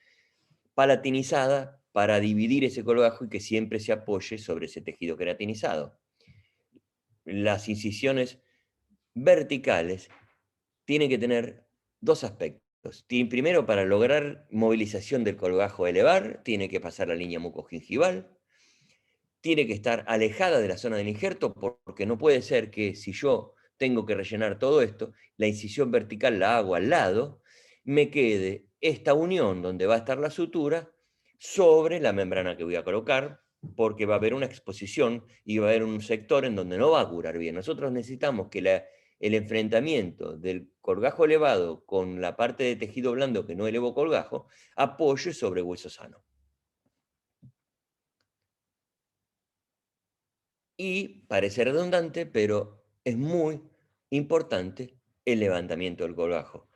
[SPEAKER 1] palatinizada para dividir ese colgajo y que siempre se apoye sobre ese tejido queratinizado. Las incisiones verticales tienen que tener dos aspectos. Primero, para lograr movilización del colgajo elevar, tiene que pasar la línea mucogingival, tiene que estar alejada de la zona del injerto, porque no puede ser que si yo tengo que rellenar todo esto, la incisión vertical la hago al lado, me quede esta unión donde va a estar la sutura sobre la membrana que voy a colocar, porque va a haber una exposición y va a haber un sector en donde no va a curar bien. Nosotros necesitamos que el enfrentamiento del colgajo elevado con la parte de tejido blando que no elevó colgajo, apoye sobre hueso sano. Y parece redundante, pero es muy importante el levantamiento del colgajo.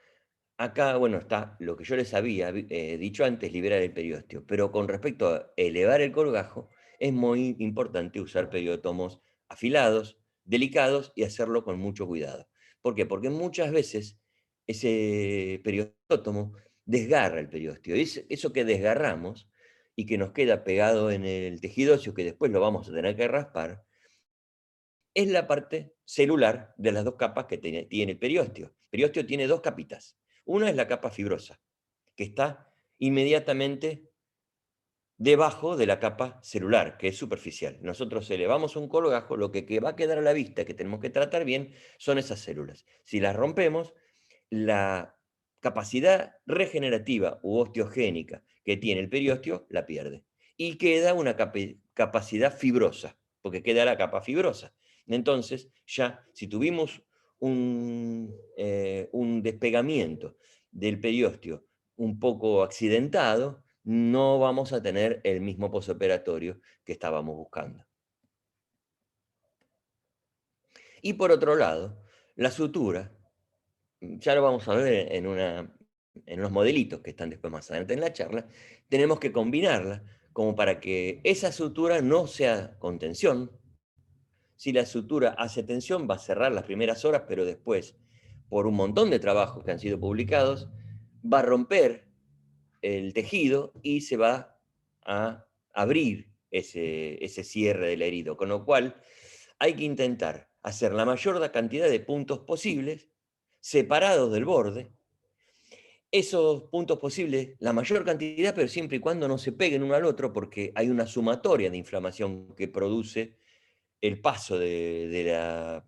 [SPEAKER 1] Acá, bueno, está lo que yo les había dicho antes, liberar el periósteo, pero con respecto a elevar el colgajo, es muy importante usar periótomos afilados, delicados y hacerlo con mucho cuidado. ¿Por qué? Porque muchas veces ese periótomo desgarra el periósteo. Y eso que desgarramos y que nos queda pegado en el tejido óseo, que después lo vamos a tener que raspar, es la parte celular de las dos capas que tiene el periósteo. El periósteo tiene dos capitas. Una es la capa fibrosa, que está inmediatamente debajo de la capa celular, que es superficial. Nosotros elevamos un colgajo, lo que va a quedar a la vista, que tenemos que tratar bien, son esas células. Si las rompemos, la capacidad regenerativa u osteogénica que tiene el periósteo la pierde. Y queda una capacidad fibrosa, porque queda la capa fibrosa. Entonces, ya si tuvimos un despegamiento del periósteo un poco accidentado, no vamos a tener el mismo posoperatorio que estábamos buscando. Y por otro lado, la sutura, ya lo vamos a ver en unos modelitos que están después más adelante en la charla, tenemos que combinarla como para que esa sutura no sea con tensión. Si la sutura hace tensión, va a cerrar las primeras horas, pero después, por un montón de trabajos que han sido publicados, va a romper el tejido y se va a abrir ese cierre del herido. Con lo cual, hay que intentar hacer la mayor cantidad de puntos posibles, separados del borde. Esos puntos posibles, la mayor cantidad, pero siempre y cuando no se peguen uno al otro, porque hay una sumatoria de inflamación que produce el paso de la,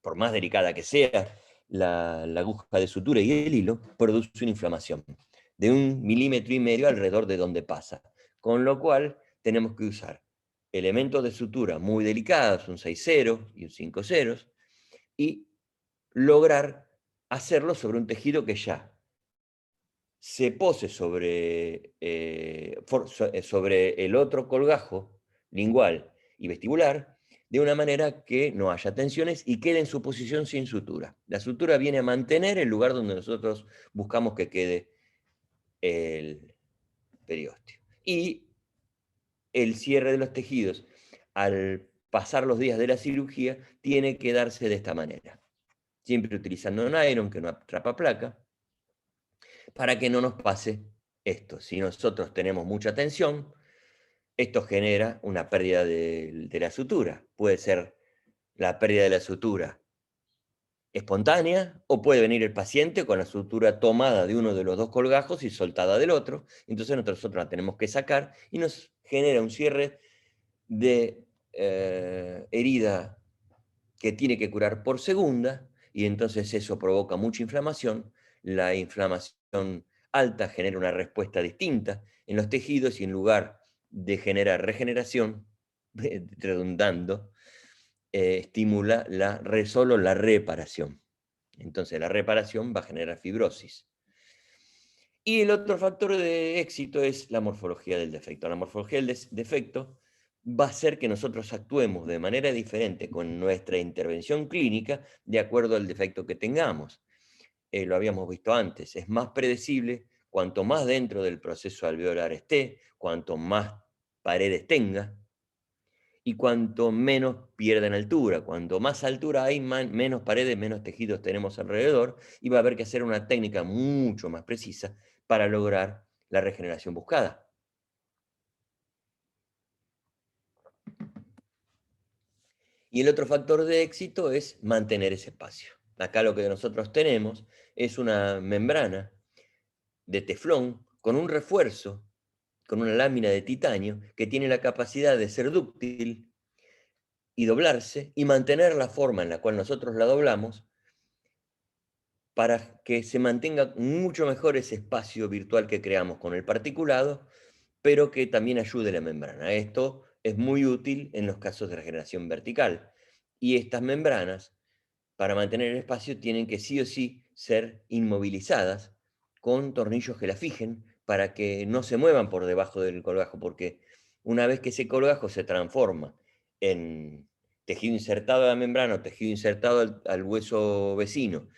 [SPEAKER 1] por más delicada que sea, la aguja de sutura y el hilo, produce una inflamación de 1,5 milímetros alrededor de donde pasa. Con lo cual, tenemos que usar elementos de sutura muy delicados, un 6 ceros y un 5 ceros, y lograr hacerlo sobre un tejido que ya se pose sobre el otro colgajo lingual y vestibular, de una manera que no haya tensiones y quede en su posición sin sutura. La sutura viene a mantener el lugar donde nosotros buscamos que quede el periósteo. Y el cierre de los tejidos, al pasar los días de la cirugía, tiene que darse de esta manera. Siempre utilizando nylon, que no atrapa placa, para que no nos pase esto. Si nosotros tenemos mucha tensión, esto genera una pérdida de la sutura. Puede ser la pérdida de la sutura espontánea o puede venir el paciente con la sutura tomada de uno de los dos colgajos y soltada del otro. Entonces nosotros la tenemos que sacar y nos genera un cierre de herida que tiene que curar por segunda, y entonces eso provoca mucha inflamación. La inflamación alta genera una respuesta distinta en los tejidos y en lugar de generar regeneración, redundando, estimula solo la reparación. Entonces la reparación va a generar fibrosis. Y el otro factor de éxito es la morfología del defecto. La morfología del defecto va a hacer que nosotros actuemos de manera diferente con nuestra intervención clínica de acuerdo al defecto que tengamos. Lo habíamos visto antes, es más predecible cuanto más dentro del proceso alveolar esté, cuanto más paredes tenga y cuanto menos pierda en altura. Cuanto más altura hay, menos paredes, menos tejidos tenemos alrededor y va a haber que hacer una técnica mucho más precisa para lograr la regeneración buscada. Y el otro factor de éxito es mantener ese espacio. Acá lo que nosotros tenemos es una membrana de teflón con un refuerzo, con una lámina de titanio que tiene la capacidad de ser dúctil y doblarse y mantener la forma en la cual nosotros la doblamos para que se mantenga mucho mejor ese espacio virtual que creamos con el particulado, pero que también ayude la membrana. Esto es muy útil en los casos de regeneración vertical. Y estas membranas para mantener el espacio tienen que sí o sí ser inmovilizadas con tornillos que las fijen para que no se muevan por debajo del colgajo, porque una vez que ese colgajo se transforma en tejido insertado a la membrana o tejido insertado al hueso vecino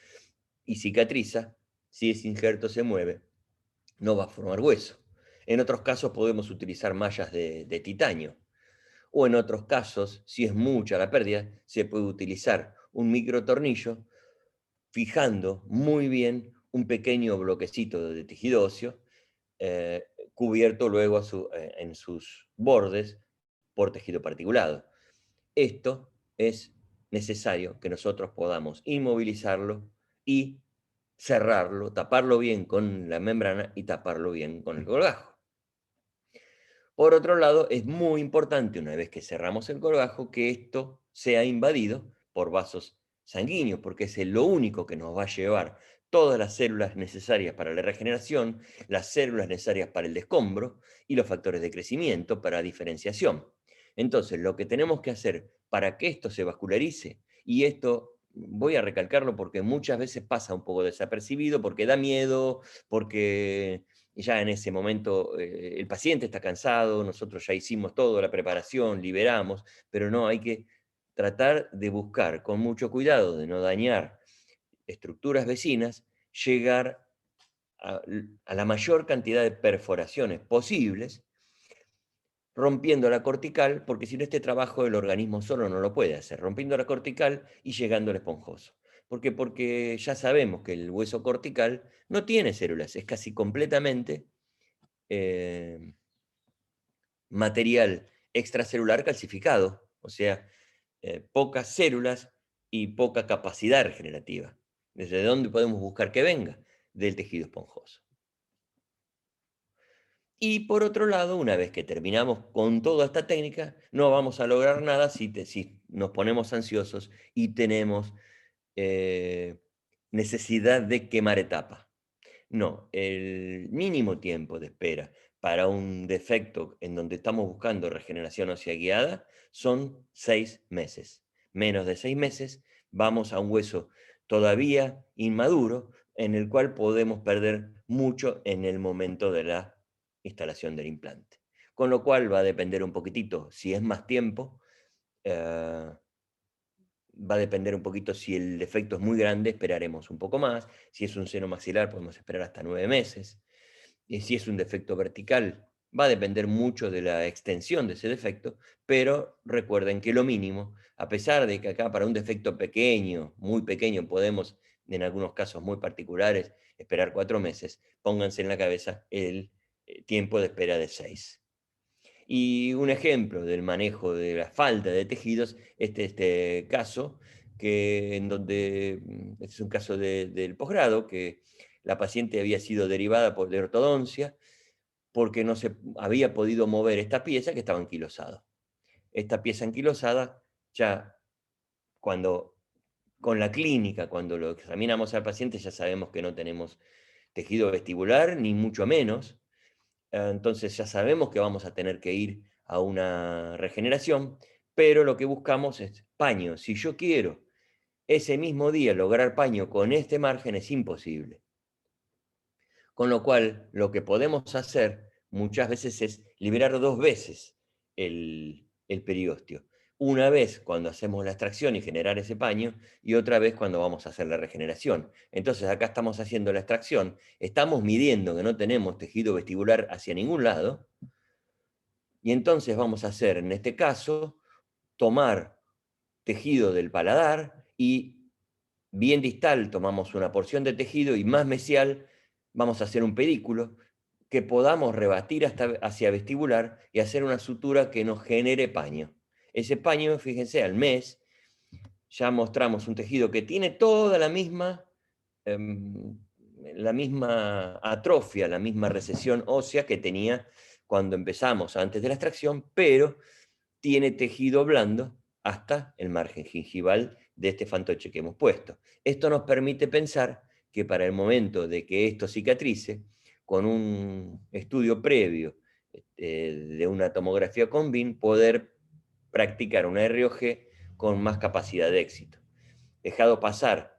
[SPEAKER 1] y cicatriza, si ese injerto se mueve, no va a formar hueso. En otros casos podemos utilizar mallas de titanio. O en otros casos, si es mucha la pérdida, se puede utilizar un microtornillo fijando muy bien un pequeño bloquecito de tejido óseo, eh, cubierto luego en sus bordes por tejido particulado. Esto es necesario que nosotros podamos inmovilizarlo y cerrarlo, taparlo bien con la membrana y taparlo bien con el colgajo. Por otro lado, es muy importante, una vez que cerramos el colgajo, que esto sea invadido por vasos sanguíneos, porque es lo único que nos va a llevar todas las células necesarias para la regeneración, las células necesarias para el descombro y los factores de crecimiento para diferenciación. Entonces, lo que tenemos que hacer para que esto se vascularice, y esto voy a recalcarlo porque muchas veces pasa un poco desapercibido, porque da miedo, porque ya en ese momento el paciente está cansado, nosotros ya hicimos toda la preparación, liberamos, pero no, hay que tratar de buscar con mucho cuidado de no dañar estructuras vecinas, llegar a la mayor cantidad de perforaciones posibles, rompiendo la cortical, porque si no este trabajo el organismo solo no lo puede hacer, rompiendo la cortical y llegando al esponjoso. ¿Por qué? Porque ya sabemos que el hueso cortical no tiene células, es casi completamente eh, material extracelular calcificado, o sea, pocas células y poca capacidad regenerativa. ¿Desde dónde podemos buscar que venga? Del tejido esponjoso. Y por otro lado, una vez que terminamos con toda esta técnica, no vamos a lograr nada si nos ponemos ansiosos y tenemos eh, necesidad de quemar etapa. No, el mínimo tiempo de espera para un defecto en donde estamos buscando regeneración ósea guiada son 6 meses. Menos de 6 meses vamos a un hueso todavía inmaduro en el cual podemos perder mucho en el momento de la instalación del implante. Con lo cual va a depender un poquitito, si es más tiempo, eh, va a depender un poquito si el defecto es muy grande, esperaremos un poco más. Si es un seno maxilar, podemos esperar hasta 9 meses. Y si es un defecto vertical, va a depender mucho de la extensión de ese defecto, pero recuerden que lo mínimo, a pesar de que acá para un defecto pequeño, muy pequeño, podemos, en algunos casos muy particulares, esperar 4 meses, pónganse en la cabeza el tiempo de espera de 6. Y un ejemplo del manejo de la falta de tejidos, este caso, que en donde, este es un caso del posgrado, que la paciente había sido derivada de ortodoncia porque no se había podido mover esta pieza que estaba anquilosada. Esta pieza anquilosada, ya cuando con la clínica, cuando lo examinamos al paciente, ya sabemos que no tenemos tejido vestibular, ni mucho menos, entonces ya sabemos que vamos a tener que ir a una regeneración, pero lo que buscamos es paño. Si yo quiero ese mismo día lograr paño con este margen es imposible. Con lo cual, lo que podemos hacer muchas veces es liberar 2 veces el periósteo. Una vez cuando hacemos la extracción y generar ese paño, y otra vez cuando vamos a hacer la regeneración. Entonces acá estamos haciendo la extracción, estamos midiendo que no tenemos tejido vestibular hacia ningún lado, y entonces vamos a hacer, en este caso, tomar tejido del paladar y bien distal tomamos una porción de tejido y más mesial vamos a hacer un pedículo que podamos rebatir hasta hacia vestibular y hacer una sutura que nos genere paño. Ese paño, fíjense, al mes ya mostramos un tejido que tiene toda la misma atrofia, la misma recesión ósea que tenía cuando empezamos antes de la extracción, pero tiene tejido blando hasta el margen gingival de este fantoche que hemos puesto. Esto nos permite pensar que para el momento de que esto cicatrice, con un estudio previo de una tomografía con BIM, poder practicar una ROG con más capacidad de éxito. Dejado pasar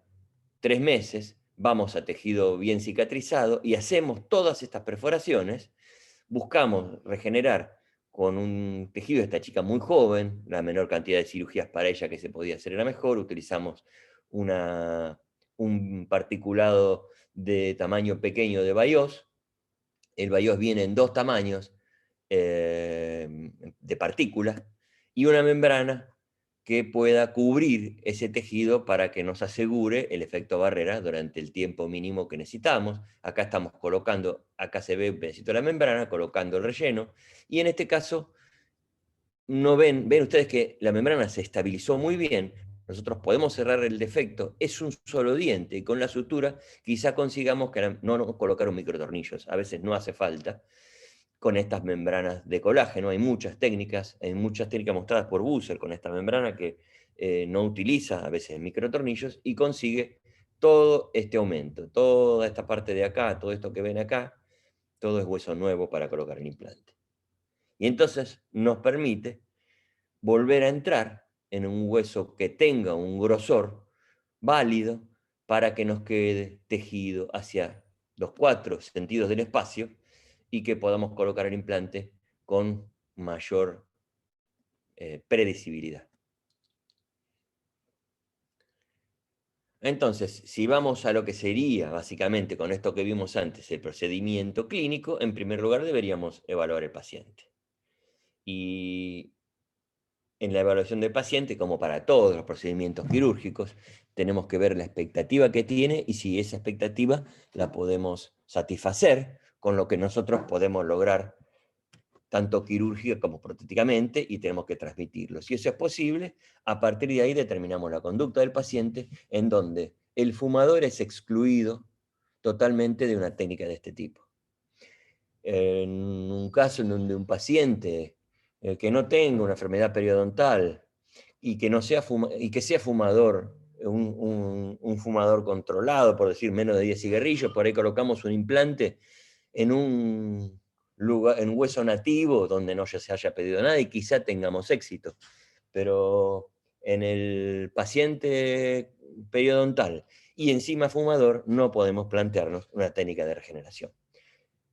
[SPEAKER 1] 3 meses, vamos a tejido bien cicatrizado y hacemos todas estas perforaciones, buscamos regenerar con un tejido de esta chica muy joven, la menor cantidad de cirugías para ella que se podía hacer era mejor, utilizamos un particulado de tamaño pequeño de Bayós. El Bayós viene en 2 tamaños de partículas y una membrana que pueda cubrir ese tejido para que nos asegure el efecto barrera durante el tiempo mínimo que necesitamos. Acá estamos colocando, acá se ve un pedacito de la membrana, colocando el relleno, y en este caso, no ven ustedes que la membrana se estabilizó muy bien, nosotros podemos cerrar el defecto, es un solo diente, y con la sutura quizá consigamos que no colocar un microtornillos, a veces no hace falta, con estas membranas de colágeno. Hay muchas técnicas mostradas por Busser con esta membrana que no utiliza a veces microtornillos y consigue todo este aumento, toda esta parte de acá, todo esto que ven acá, todo es hueso nuevo para colocar el implante. Y entonces nos permite volver a entrar en un hueso que tenga un grosor válido para que nos quede tejido hacia los 4 sentidos del espacio y que podamos colocar el implante con mayor predecibilidad. Entonces, si vamos a lo que sería básicamente con esto que vimos antes, el procedimiento clínico, en primer lugar deberíamos evaluar el paciente. Y en la evaluación del paciente, como para todos los procedimientos quirúrgicos, tenemos que ver la expectativa que tiene y si esa expectativa la podemos satisfacer con lo que nosotros podemos lograr, tanto quirúrgica como protéticamente, y tenemos que transmitirlo. Si eso es posible, a partir de ahí determinamos la conducta del paciente, en donde el fumador es excluido totalmente de una técnica de este tipo. En un caso en donde un paciente que no tenga una enfermedad periodontal y que, no sea, y que sea fumador, un fumador controlado, por decir menos de 10 cigarrillos, por ahí colocamos un implante en un lugar, en un hueso nativo donde no se haya pedido nada y quizá tengamos éxito. Pero en el paciente periodontal y encima fumador no podemos plantearnos una técnica de regeneración.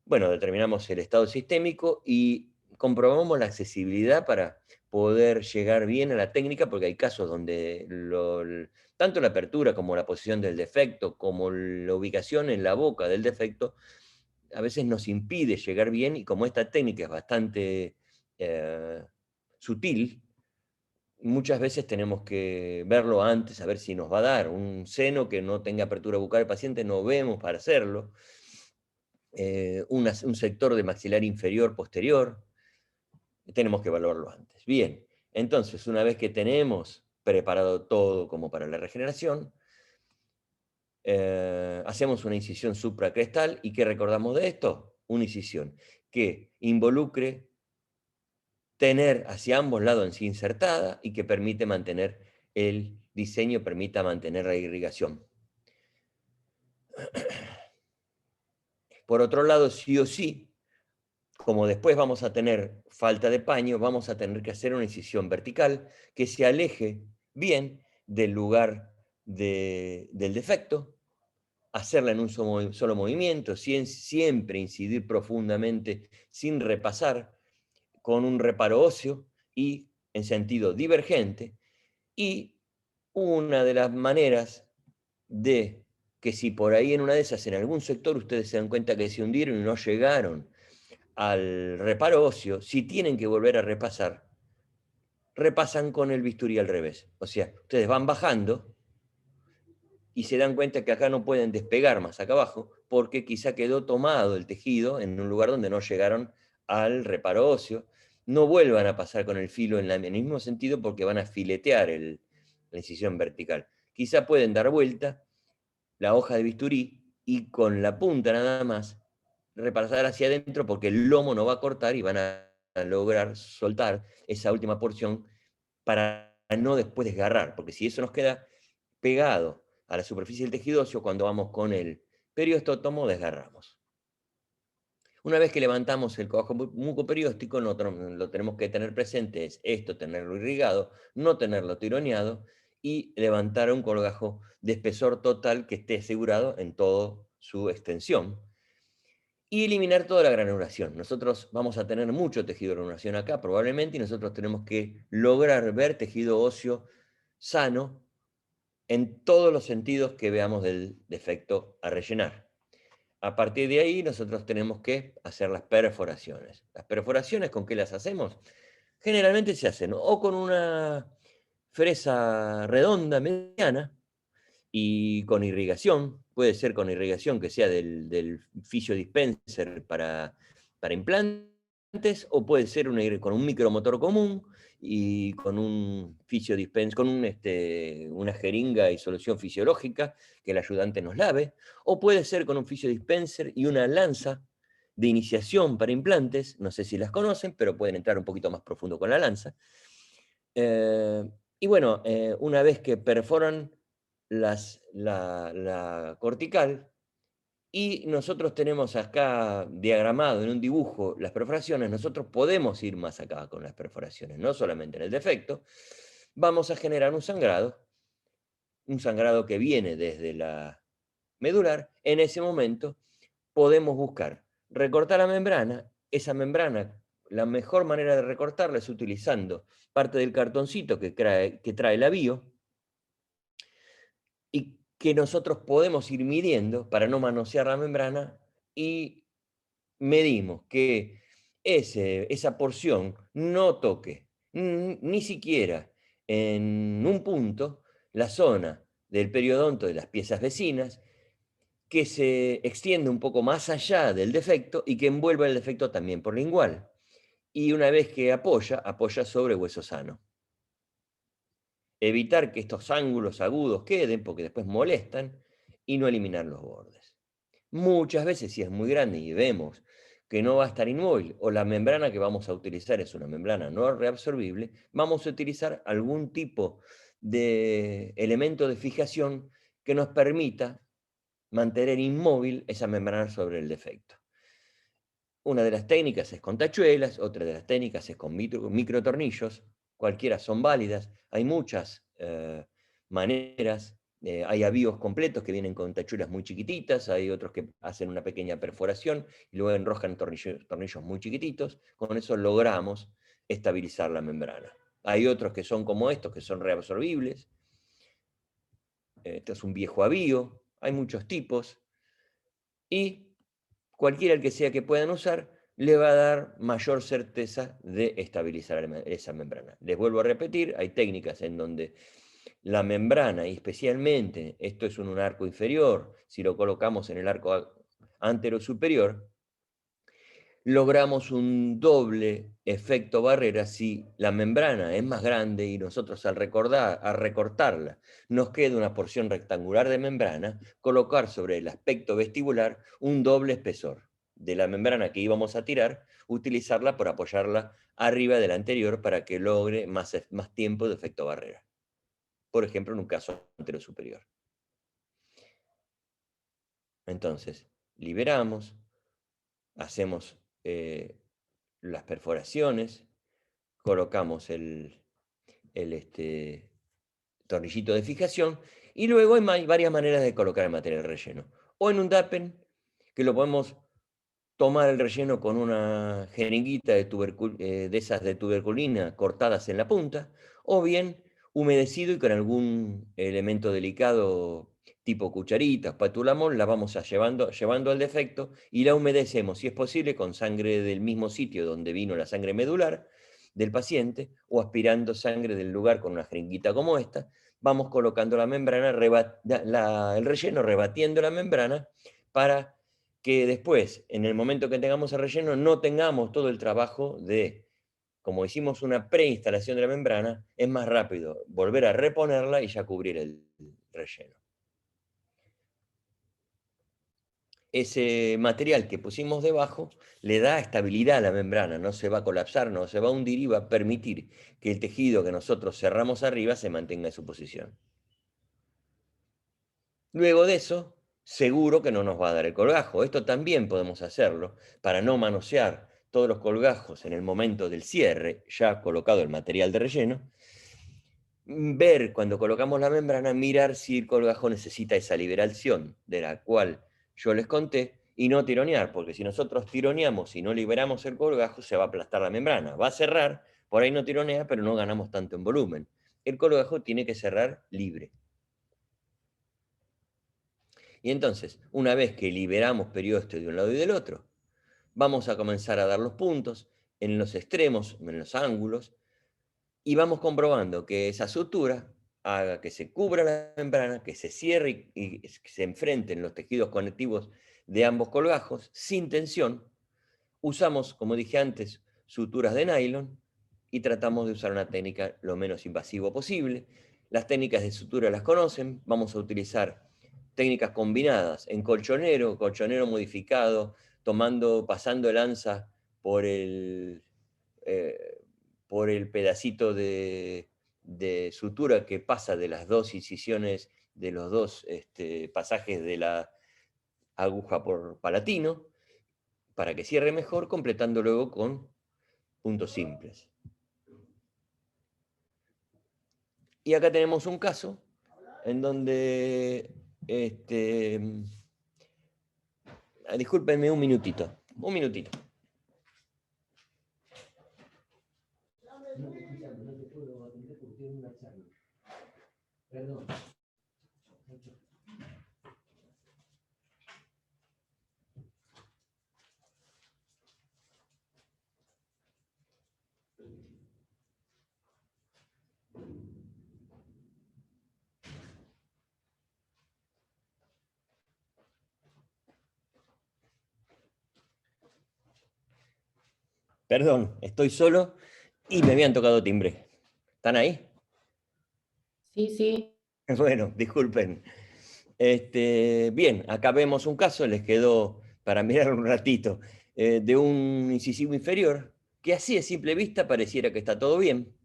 [SPEAKER 1] Bueno, determinamos el estado sistémico y comprobamos la accesibilidad para poder llegar bien a la técnica, porque hay casos donde tanto la apertura como la posición del defecto, como la ubicación en la boca del defecto, a veces nos impide llegar bien, y como esta técnica es bastante sutil, muchas veces tenemos que verlo antes, a ver si nos va a dar un seno que no tenga apertura bucal el paciente, no vemos para hacerlo, un sector de maxilar inferior posterior, tenemos que evaluarlo antes. Bien, entonces una vez que tenemos preparado todo como para la regeneración, hacemos una incisión supracrestal. ¿Y qué recordamos de esto? Una incisión que involucre tener hacia ambos lados en sí insertada y que permite mantener el diseño, permita mantener la irrigación. Por otro lado, sí o sí, como después vamos a tener falta de paño, vamos a tener que hacer una incisión vertical que se aleje bien del lugar del defecto, hacerla en un solo movimiento, siempre incidir profundamente sin repasar, con un reparo óseo y en sentido divergente. Y una de las maneras de que si por ahí en una de esas, en algún sector, ustedes se dan cuenta que se hundieron y no llegaron al reparo óseo, si tienen que volver a repasar, repasan con el bisturí al revés. O sea, ustedes van bajando y se dan cuenta que acá no pueden despegar más acá abajo, porque quizá quedó tomado el tejido en un lugar donde no llegaron al reparo óseo. No vuelvan a pasar con el filo en el mismo sentido, porque van a filetear la incisión vertical. Quizá pueden dar vuelta la hoja de bisturí y con la punta nada más repasar hacia adentro, porque el lomo no va a cortar y van a lograr soltar esa última porción para no después desgarrar, porque si eso nos queda pegado a la superficie del tejido óseo, cuando vamos con el periostótomo desgarramos. Una vez que levantamos el coajo mucoperióstico, lo tenemos que tener presente, es esto, tenerlo irrigado, no tenerlo tironeado, y levantar un colgajo de espesor total que esté asegurado en toda su extensión. Y eliminar toda la granulación. Nosotros vamos a tener mucho tejido de granulación acá, probablemente, y nosotros tenemos que lograr ver tejido óseo sano en todos los sentidos que veamos del defecto a rellenar. A partir de ahí, nosotros tenemos que hacer las perforaciones. ¿Las perforaciones con qué las hacemos? Generalmente se hacen o con una fresa redonda mediana, y con irrigación, puede ser con irrigación que sea del fisio dispenser para implantes, o puede ser con un micromotor común y con un fisio dispenser, con una jeringa y solución fisiológica que el ayudante nos lave, o puede ser con un fisio dispenser y una lanza de iniciación para implantes, no sé si las conocen, pero pueden entrar un poquito más profundo con la lanza. Y bueno, una vez que perforan la cortical, y nosotros tenemos acá diagramado en un dibujo las perforaciones, nosotros podemos ir más acá con las perforaciones, no solamente en el defecto, vamos a generar un sangrado que viene desde la medular. En ese momento podemos buscar recortar la membrana. Esa membrana, la mejor manera de recortarla es utilizando parte del cartoncito que trae la bio, y que nosotros podemos ir midiendo para no manosear la membrana, y medimos que esa porción no toque ni siquiera en un punto la zona del periodonto de las piezas vecinas, que se extiende un poco más allá del defecto y que envuelva el defecto también por lingual. Y una vez que apoya sobre hueso sano. Evitar que estos ángulos agudos queden, porque después molestan, y no eliminar los bordes. Muchas veces, si es muy grande y vemos que no va a estar inmóvil, o la membrana que vamos a utilizar es una membrana no reabsorbible, vamos a utilizar algún tipo de elemento de fijación que nos permita mantener inmóvil esa membrana sobre el defecto. Una de las técnicas es con tachuelas, otra de las técnicas es con microtornillos, cualquiera son válidas. Hay muchas maneras, hay avíos completos que vienen con tachuelas muy chiquititas, hay otros que hacen una pequeña perforación y luego enroscan tornillos muy chiquititos, con eso logramos estabilizar la membrana. Hay otros que son como estos, que son reabsorbibles. Este es un viejo avío, hay muchos tipos, y cualquiera el que sea que puedan usar, le va a dar mayor certeza de estabilizar esa membrana. Les vuelvo a repetir, hay técnicas en donde la membrana, y especialmente, esto es un arco inferior, si lo colocamos en el arco antero superior, logramos un doble efecto barrera si la membrana es más grande y nosotros al recortarla nos queda una porción rectangular de membrana, colocar sobre el aspecto vestibular un doble espesor de la membrana que íbamos a tirar, utilizarla por apoyarla arriba de la anterior para que logre más tiempo de efecto barrera. Por ejemplo, en un caso antero superior. Entonces, liberamos, hacemos las perforaciones, colocamos el tornillito de fijación, y luego hay varias maneras de colocar el material relleno. O en un dappen, que lo podemos tomar el relleno con una jeringuita de esas de tuberculina cortadas en la punta, o bien humedecido y con algún elemento delicado tipo cucharita, espatulamón, la vamos llevando al defecto y la humedecemos, si es posible, con sangre del mismo sitio donde vino la sangre medular del paciente, o aspirando sangre del lugar con una jeringuita como esta. Vamos colocando la membrana, el relleno, rebatiendo la membrana para que después, en el momento que tengamos el relleno, no tengamos todo el trabajo de, como hicimos una preinstalación de la membrana, es más rápido volver a reponerla y ya cubrir el relleno. Ese material que pusimos debajo le da estabilidad a la membrana, no se va a colapsar, no se va a hundir, y va a permitir que el tejido que nosotros cerramos arriba se mantenga en su posición. Luego de eso, seguro que no nos va a dar el colgajo. Esto también podemos hacerlo para no manosear todos los colgajos en el momento del cierre, ya colocado el material de relleno. ver cuando colocamos la membrana, mirar si el colgajo necesita esa liberación de la cual yo les conté, y no tironear, porque si nosotros tironeamos y no liberamos el colgajo, se va a aplastar la membrana, va a cerrar, por ahí no tironea, pero no ganamos tanto en volumen. El colgajo tiene que cerrar libre. Y entonces, una vez que liberamos periósteo de un lado y del otro, vamos a comenzar a dar los puntos en los extremos, en los ángulos, y vamos comprobando que esa sutura haga que se cubra la membrana, que se cierre y que se enfrenten los tejidos conectivos de ambos colgajos sin tensión. Usamos, como dije antes, suturas de nylon y tratamos de usar una técnica lo menos invasivo posible. Las técnicas de sutura las conocen, vamos a utilizar técnicas combinadas en colchonero, colchonero modificado, pasando el anza por el, eh, por el pedacito de sutura que pasa de las dos incisiones, de los dos pasajes de la aguja por palatino, para que cierre mejor, completando luego con puntos simples. Y acá tenemos un caso en donde, discúlpenme un minutito. No te escuchando, no te puedo atender porque es una charla. Perdón. Perdón, estoy solo y me habían tocado timbre. ¿Están ahí?
[SPEAKER 2] Sí, sí.
[SPEAKER 1] Bueno, disculpen. Bien, acá vemos un caso, les quedó para mirar un ratito, de un incisivo inferior, que así a simple vista pareciera que está todo bien.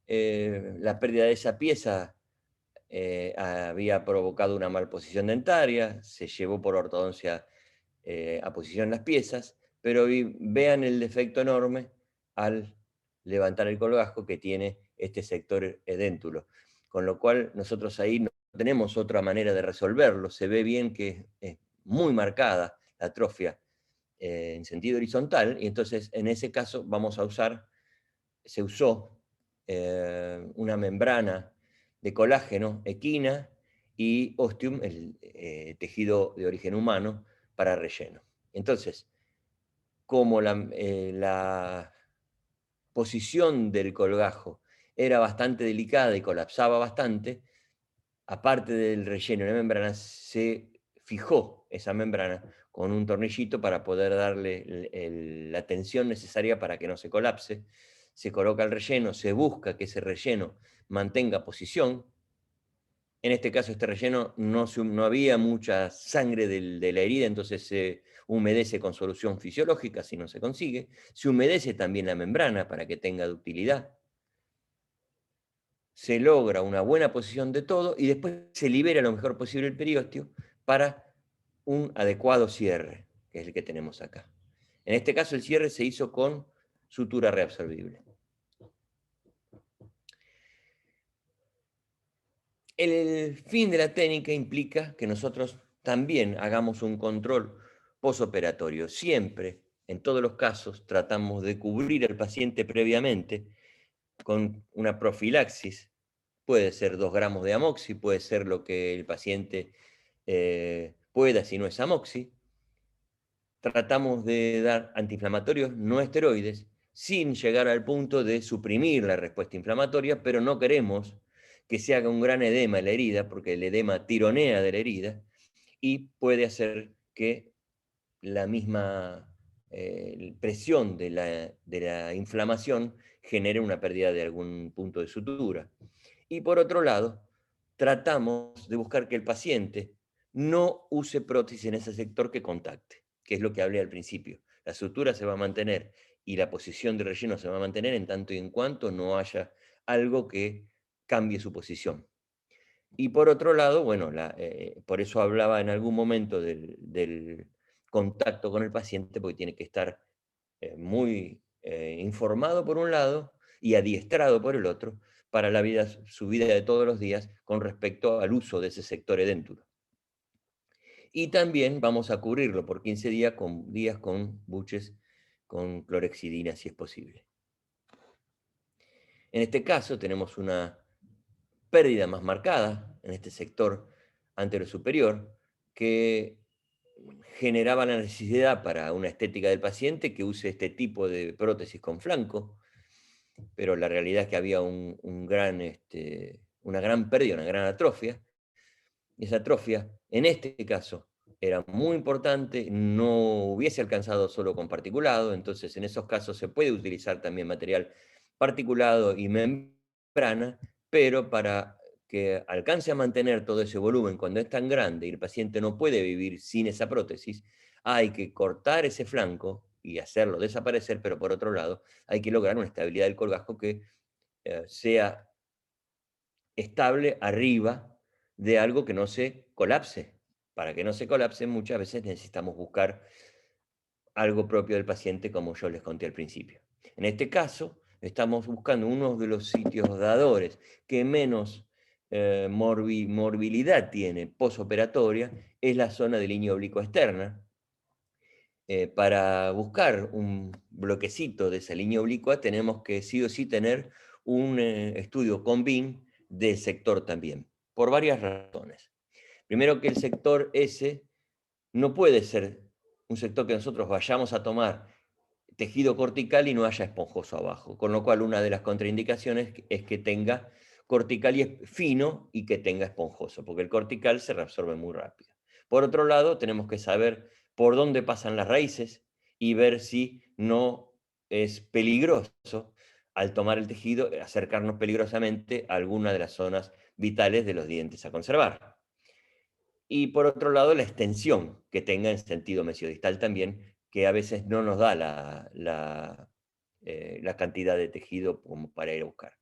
[SPEAKER 1] La pérdida de esa pieza había provocado una malposición dentaria, se llevó por ortodoncia a posición las piezas, pero vean el defecto enorme al levantar el colgajo que tiene este sector edéntulo. Con lo cual nosotros ahí no tenemos otra manera de resolverlo, se ve bien que es muy marcada la atrofia en sentido horizontal, y entonces en ese caso se usó una membrana de colágeno, equina, y ostium, el tejido de origen humano, para relleno. Entonces, como la posición del colgajo era bastante delicada y colapsaba bastante, aparte del relleno de la membrana, se fijó esa membrana con un tornillito para poder darle la tensión necesaria para que no se colapse. Se coloca el relleno, se busca que ese relleno mantenga posición. En este caso, este relleno no había mucha sangre de la herida, entonces se humedece con solución fisiológica, si no se consigue. Se humedece también la membrana para que tenga ductilidad. Se logra una buena posición de todo y después se libera lo mejor posible el periósteo para un adecuado cierre, que es el que tenemos acá. En este caso el cierre se hizo con sutura reabsorbible. El fin de la técnica implica que nosotros también hagamos un control posoperatorio. Siempre, en todos los casos, tratamos de cubrir al paciente previamente con una profilaxis. Puede ser 2 gramos de amoxi, puede ser lo que el paciente pueda si no es amoxi. Tratamos de dar antiinflamatorios no esteroides sin llegar al punto de suprimir la respuesta inflamatoria, pero no queremos que se haga un gran edema en la herida, porque el edema tironea de la herida y puede hacer que la misma presión de la inflamación genere una pérdida de algún punto de sutura. Y por otro lado, tratamos de buscar que el paciente no use prótesis en ese sector que contacte, que es lo que hablé al principio. La sutura se va a mantener y la posición de relleno se va a mantener en tanto y en cuanto no haya algo que cambie su posición. Y por otro lado, bueno, por eso hablaba en algún momento del contacto con el paciente, porque tiene que estar muy informado por un lado y adiestrado por el otro, para su vida de todos los días con respecto al uso de ese sector edéntulo. Y también vamos a cubrirlo por 15 días con buches con clorexidina si es posible. En este caso tenemos una pérdida más marcada en este sector anterosuperior que generaba la necesidad para una estética del paciente que use este tipo de prótesis con flanco, pero la realidad es que había una gran pérdida, una gran atrofia. Esa atrofia, en este caso, era muy importante, no hubiese alcanzado solo con particulado, entonces en esos casos se puede utilizar también material particulado y membrana, pero para que alcance a mantener todo ese volumen cuando es tan grande y el paciente no puede vivir sin esa prótesis, hay que cortar ese flanco y hacerlo desaparecer, pero por otro lado hay que lograr una estabilidad del colgajo que sea estable arriba de algo que no se colapse. Para que no se colapse, muchas veces necesitamos buscar algo propio del paciente, como yo les conté al principio. En este caso, estamos buscando uno de los sitios dadores que menos morbilidad tiene posoperatoria, es la zona de línea oblicua externa. Para buscar un bloquecito de esa línea oblicua, tenemos que sí o sí tener un estudio con BIM del sector también, por varias razones. Primero, que el sector S no puede ser un sector que nosotros vayamos a tomar tejido cortical y no haya esponjoso abajo, con lo cual una de las contraindicaciones es que tenga cortical y fino y que tenga esponjoso, porque el cortical se reabsorbe muy rápido. Por otro lado, tenemos que saber por dónde pasan las raíces y ver si no es peligroso al tomar el tejido, acercarnos peligrosamente a alguna de las zonas vitales de los dientes a conservar. Y por otro lado, la extensión que tenga en sentido mesiodistal también, que a veces no nos da la cantidad de tejido como para ir a buscar.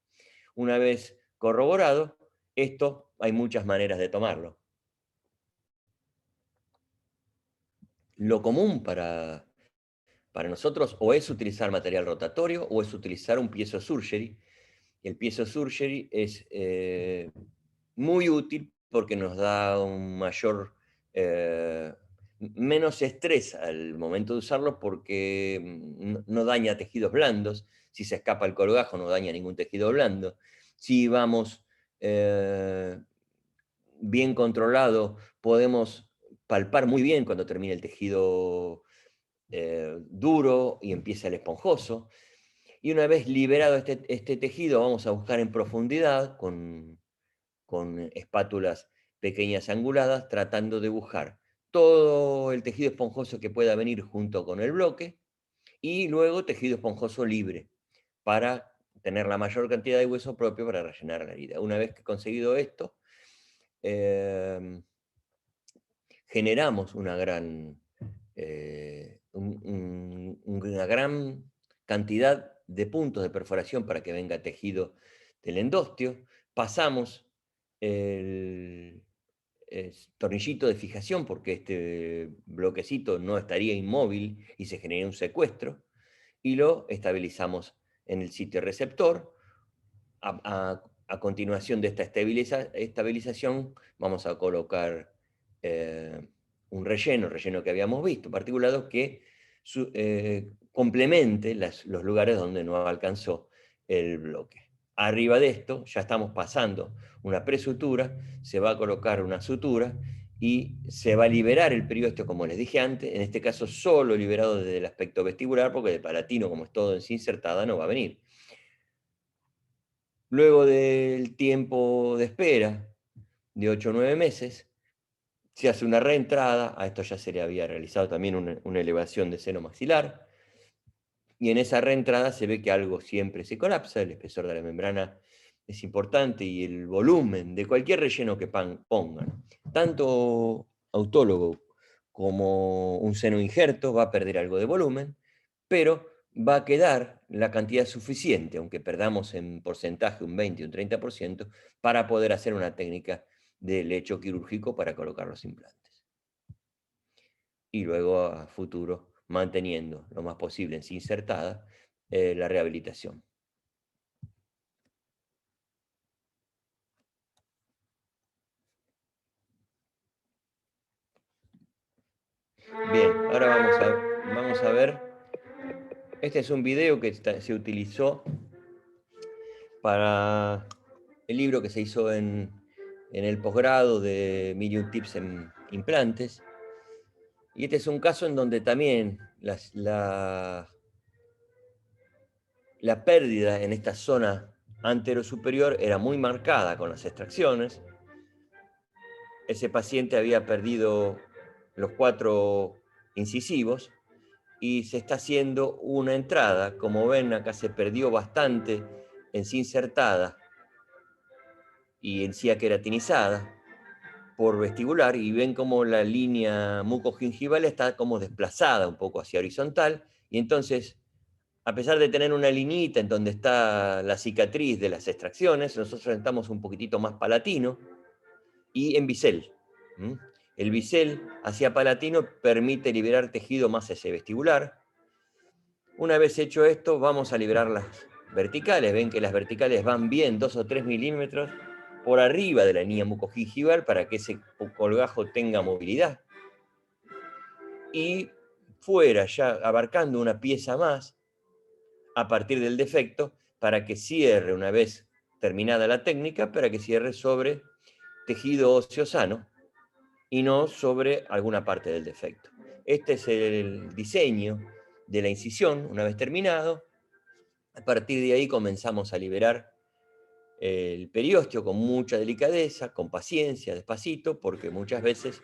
[SPEAKER 1] Una vez corroborado, esto hay muchas maneras de tomarlo. Lo común para nosotros o es utilizar material rotatorio o es utilizar un piezo surgery. El piezo surgery es muy útil porque nos da un menos estrés al momento de usarlo porque no daña tejidos blandos. Si se escapa el colgajo no daña ningún tejido blando. Si vamos bien controlado, podemos palpar muy bien cuando termina el tejido duro y empieza el esponjoso. Y una vez liberado este tejido, vamos a buscar en profundidad con espátulas pequeñas anguladas, tratando de dibujar todo el tejido esponjoso que pueda venir junto con el bloque y luego tejido esponjoso libre para tener la mayor cantidad de hueso propio para rellenar la herida. Una vez que he conseguido esto, generamos una gran cantidad de puntos de perforación para que venga tejido del endostio, pasamos el tornillito de fijación porque este bloquecito no estaría inmóvil y se genera un secuestro, y lo estabilizamos en el sitio receptor. A continuación de esta estabilización vamos a colocar eh, un relleno que habíamos visto, particulado que complemente los lugares donde no alcanzó el bloque. Arriba de esto ya estamos pasando una presutura, se va a colocar una sutura y se va a liberar el periósteo, como les dije antes, en este caso solo liberado desde el aspecto vestibular, porque de palatino, como es todo en sí insertada, no va a venir. Luego del tiempo de espera de 8 o 9 meses, se hace una reentrada, a esto ya se le había realizado también una elevación de seno maxilar, y en esa reentrada se ve que algo siempre se colapsa, el espesor de la membrana es importante y el volumen de cualquier relleno que pongan, tanto autólogo como un seno injerto, va a perder algo de volumen, pero va a quedar la cantidad suficiente, aunque perdamos en porcentaje un 20 o un 30%, para poder hacer una técnica de lecho quirúrgico para colocar los implantes. Y luego a futuro manteniendo lo más posible en sí insertada la rehabilitación. Bien, ahora vamos a ver. Este es un video que se utilizó para el libro que se hizo en el posgrado de 1001 Tips en implantes. Y este es un caso en donde también la pérdida en esta zona anterosuperior era muy marcada con las extracciones. Ese paciente había perdido los 4 incisivos y se está haciendo una entrada. Como ven, acá se perdió bastante encía insertada y encía queratinizada por vestibular, y ven como la línea mucogingival está como desplazada un poco hacia horizontal, y entonces, a pesar de tener una liñita en donde está la cicatriz de las extracciones, nosotros estamos un poquitito más palatino y en bisel. El bisel hacia palatino permite liberar tejido más ese vestibular. Una vez hecho esto, vamos a liberar las verticales. Ven que las verticales van bien 2 o 3 milímetros por arriba de la línea mucogingival para que ese colgajo tenga movilidad. Y fuera, ya abarcando una pieza más, a partir del defecto, para que cierre, una vez terminada la técnica, para que cierre sobre tejido óseo sano y no sobre alguna parte del defecto. Este es el diseño de la incisión, una vez terminado. A partir de ahí comenzamos a liberar el periósteo con mucha delicadeza, con paciencia, despacito, porque muchas veces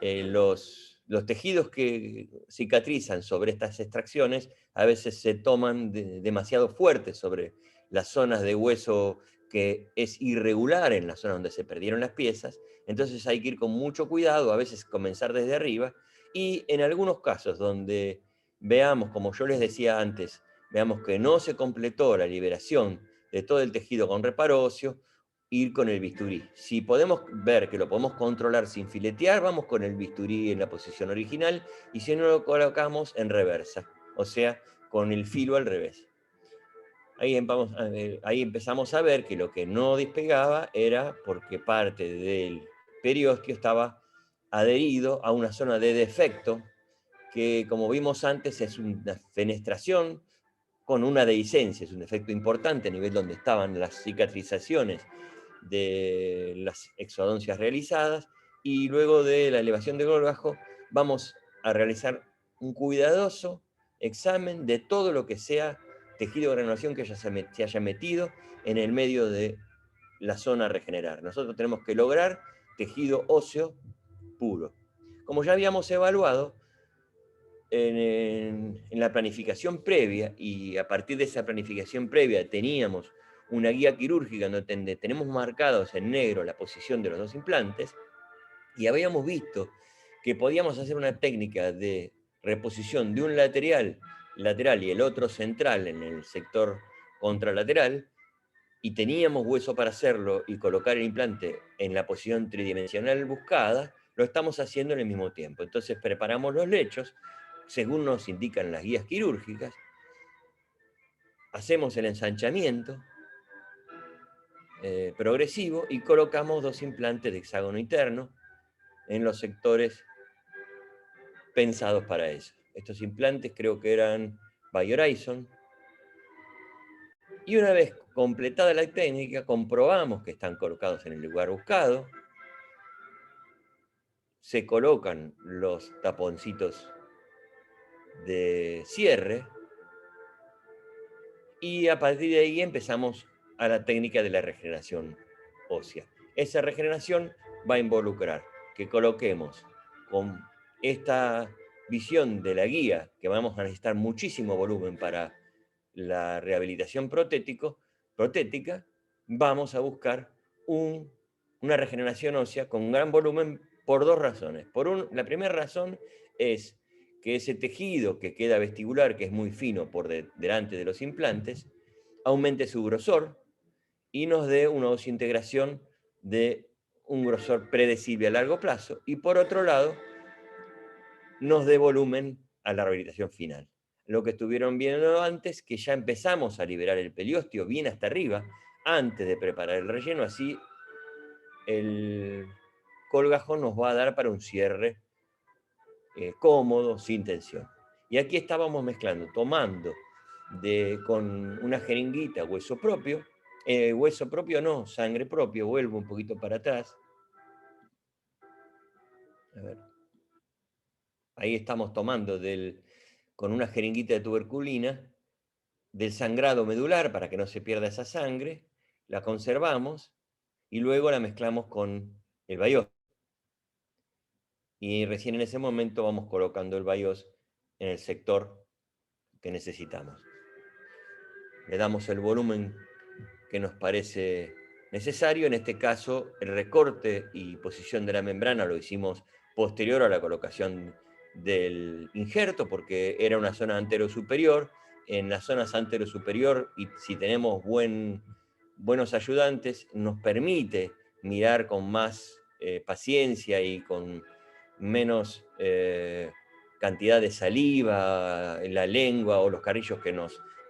[SPEAKER 1] los tejidos que cicatrizan sobre estas extracciones a veces se toman demasiado fuertes sobre las zonas de hueso que es irregular en la zona donde se perdieron las piezas. Entonces hay que ir con mucho cuidado, a veces comenzar desde arriba, y en algunos casos donde veamos, como yo les decía antes, veamos que no se completó la liberación de todo el tejido con reparo óseo, ir con el bisturí. Si podemos ver que lo podemos controlar sin filetear, vamos con el bisturí en la posición original, y si no lo colocamos en reversa, o sea, con el filo al revés. Ahí empezamos a ver que lo que no despegaba era porque parte del periósteo estaba adherido a una zona de defecto que, como vimos antes, es una fenestración con una dehiscencia, es un defecto importante a nivel donde estaban las cicatrizaciones de las exodoncias realizadas, y luego de la elevación del colgajo vamos a realizar un cuidadoso examen de todo lo que sea tejido de granulación que se haya metido en el medio de la zona a regenerar. Nosotros tenemos que lograr tejido óseo puro. Como ya habíamos evaluado en la planificación previa, y a partir de esa planificación previa teníamos una guía quirúrgica donde tenemos marcados en negro la posición de los 2 implantes, y habíamos visto que podíamos hacer una técnica de reposición de un lateral y el otro central en el sector contralateral, y teníamos hueso para hacerlo y colocar el implante en la posición tridimensional buscada, lo estamos haciendo en el mismo tiempo. Entonces preparamos los lechos, según nos indican las guías quirúrgicas, hacemos el ensanchamiento progresivo y colocamos 2 implantes de hexágono interno en los sectores pensados para eso. Estos implantes creo que eran BioHorizon. Y una vez completada la técnica, comprobamos que están colocados en el lugar buscado, se colocan los taponcitos de cierre, y a partir de ahí empezamos a la técnica de la regeneración ósea. Esa regeneración va a involucrar que coloquemos con esta visión de la guía, que vamos a necesitar muchísimo volumen para la rehabilitación protética, vamos a buscar una regeneración ósea con un gran volumen por 2 razones. La primera razón es que ese tejido que queda vestibular, que es muy fino por delante de los implantes, aumente su grosor y nos dé una osiointegración de un grosor predecible a largo plazo, y por otro lado, nos dé volumen a la rehabilitación final. Lo que estuvieron viendo antes, que ya empezamos a liberar el periósteo bien hasta arriba, antes de preparar el relleno, así el colgajo nos va a dar para un cierre cómodo, sin tensión. Y aquí estábamos mezclando, tomando con una jeringuita hueso propio no, sangre propio, vuelvo un poquito para atrás. A ver. Ahí estamos tomando con una jeringuita de tuberculina del sangrado medular para que no se pierda esa sangre, la conservamos y luego la mezclamos con el Bayós. Y recién en ese momento vamos colocando el Bayós en el sector que necesitamos. Le damos el volumen que nos parece necesario. En este caso, el recorte y posición de la membrana lo hicimos posterior a la colocación del injerto, porque era una zona antero-superior. En las zonas antero-superior, y si tenemos buenos ayudantes, nos permite mirar con más paciencia y con menos cantidad de saliva en la lengua o los carrillos que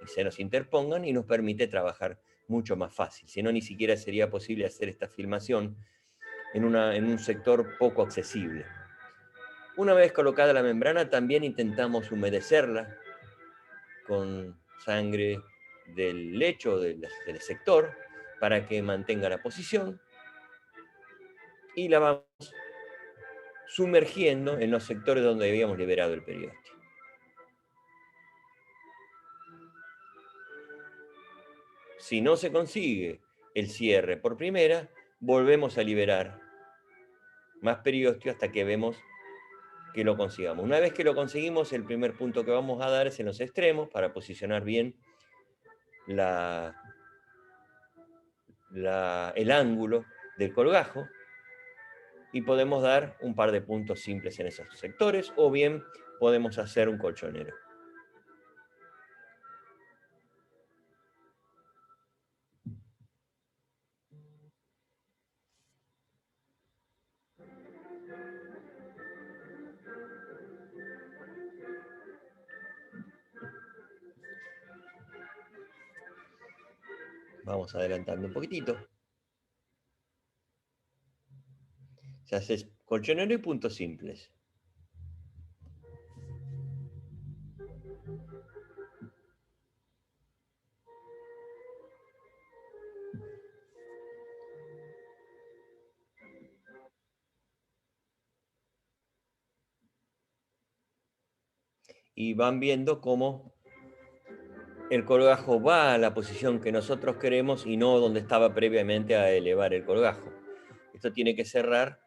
[SPEAKER 1] se nos interpongan, y nos permite trabajar mucho más fácil. Si no, ni siquiera sería posible hacer esta filmación en un sector poco accesible. Una vez colocada la membrana, también intentamos humedecerla con sangre del lecho del sector para que mantenga la posición, y la vamos sumergiendo en los sectores donde habíamos liberado el periósteo. Si no se consigue el cierre por primera, volvemos a liberar más periósteo hasta que vemos que lo consigamos. Una vez que lo conseguimos, el primer punto que vamos a dar es en los extremos para posicionar bien el ángulo del colgajo, y podemos dar un par de puntos simples en esos sectores, o bien podemos hacer un colchonero. Vamos adelantando un poquitito. Se hace colchonero y puntos simples. Y van viendo cómo el colgajo va a la posición que nosotros queremos y no donde estaba previamente a elevar el colgajo. Esto tiene que cerrar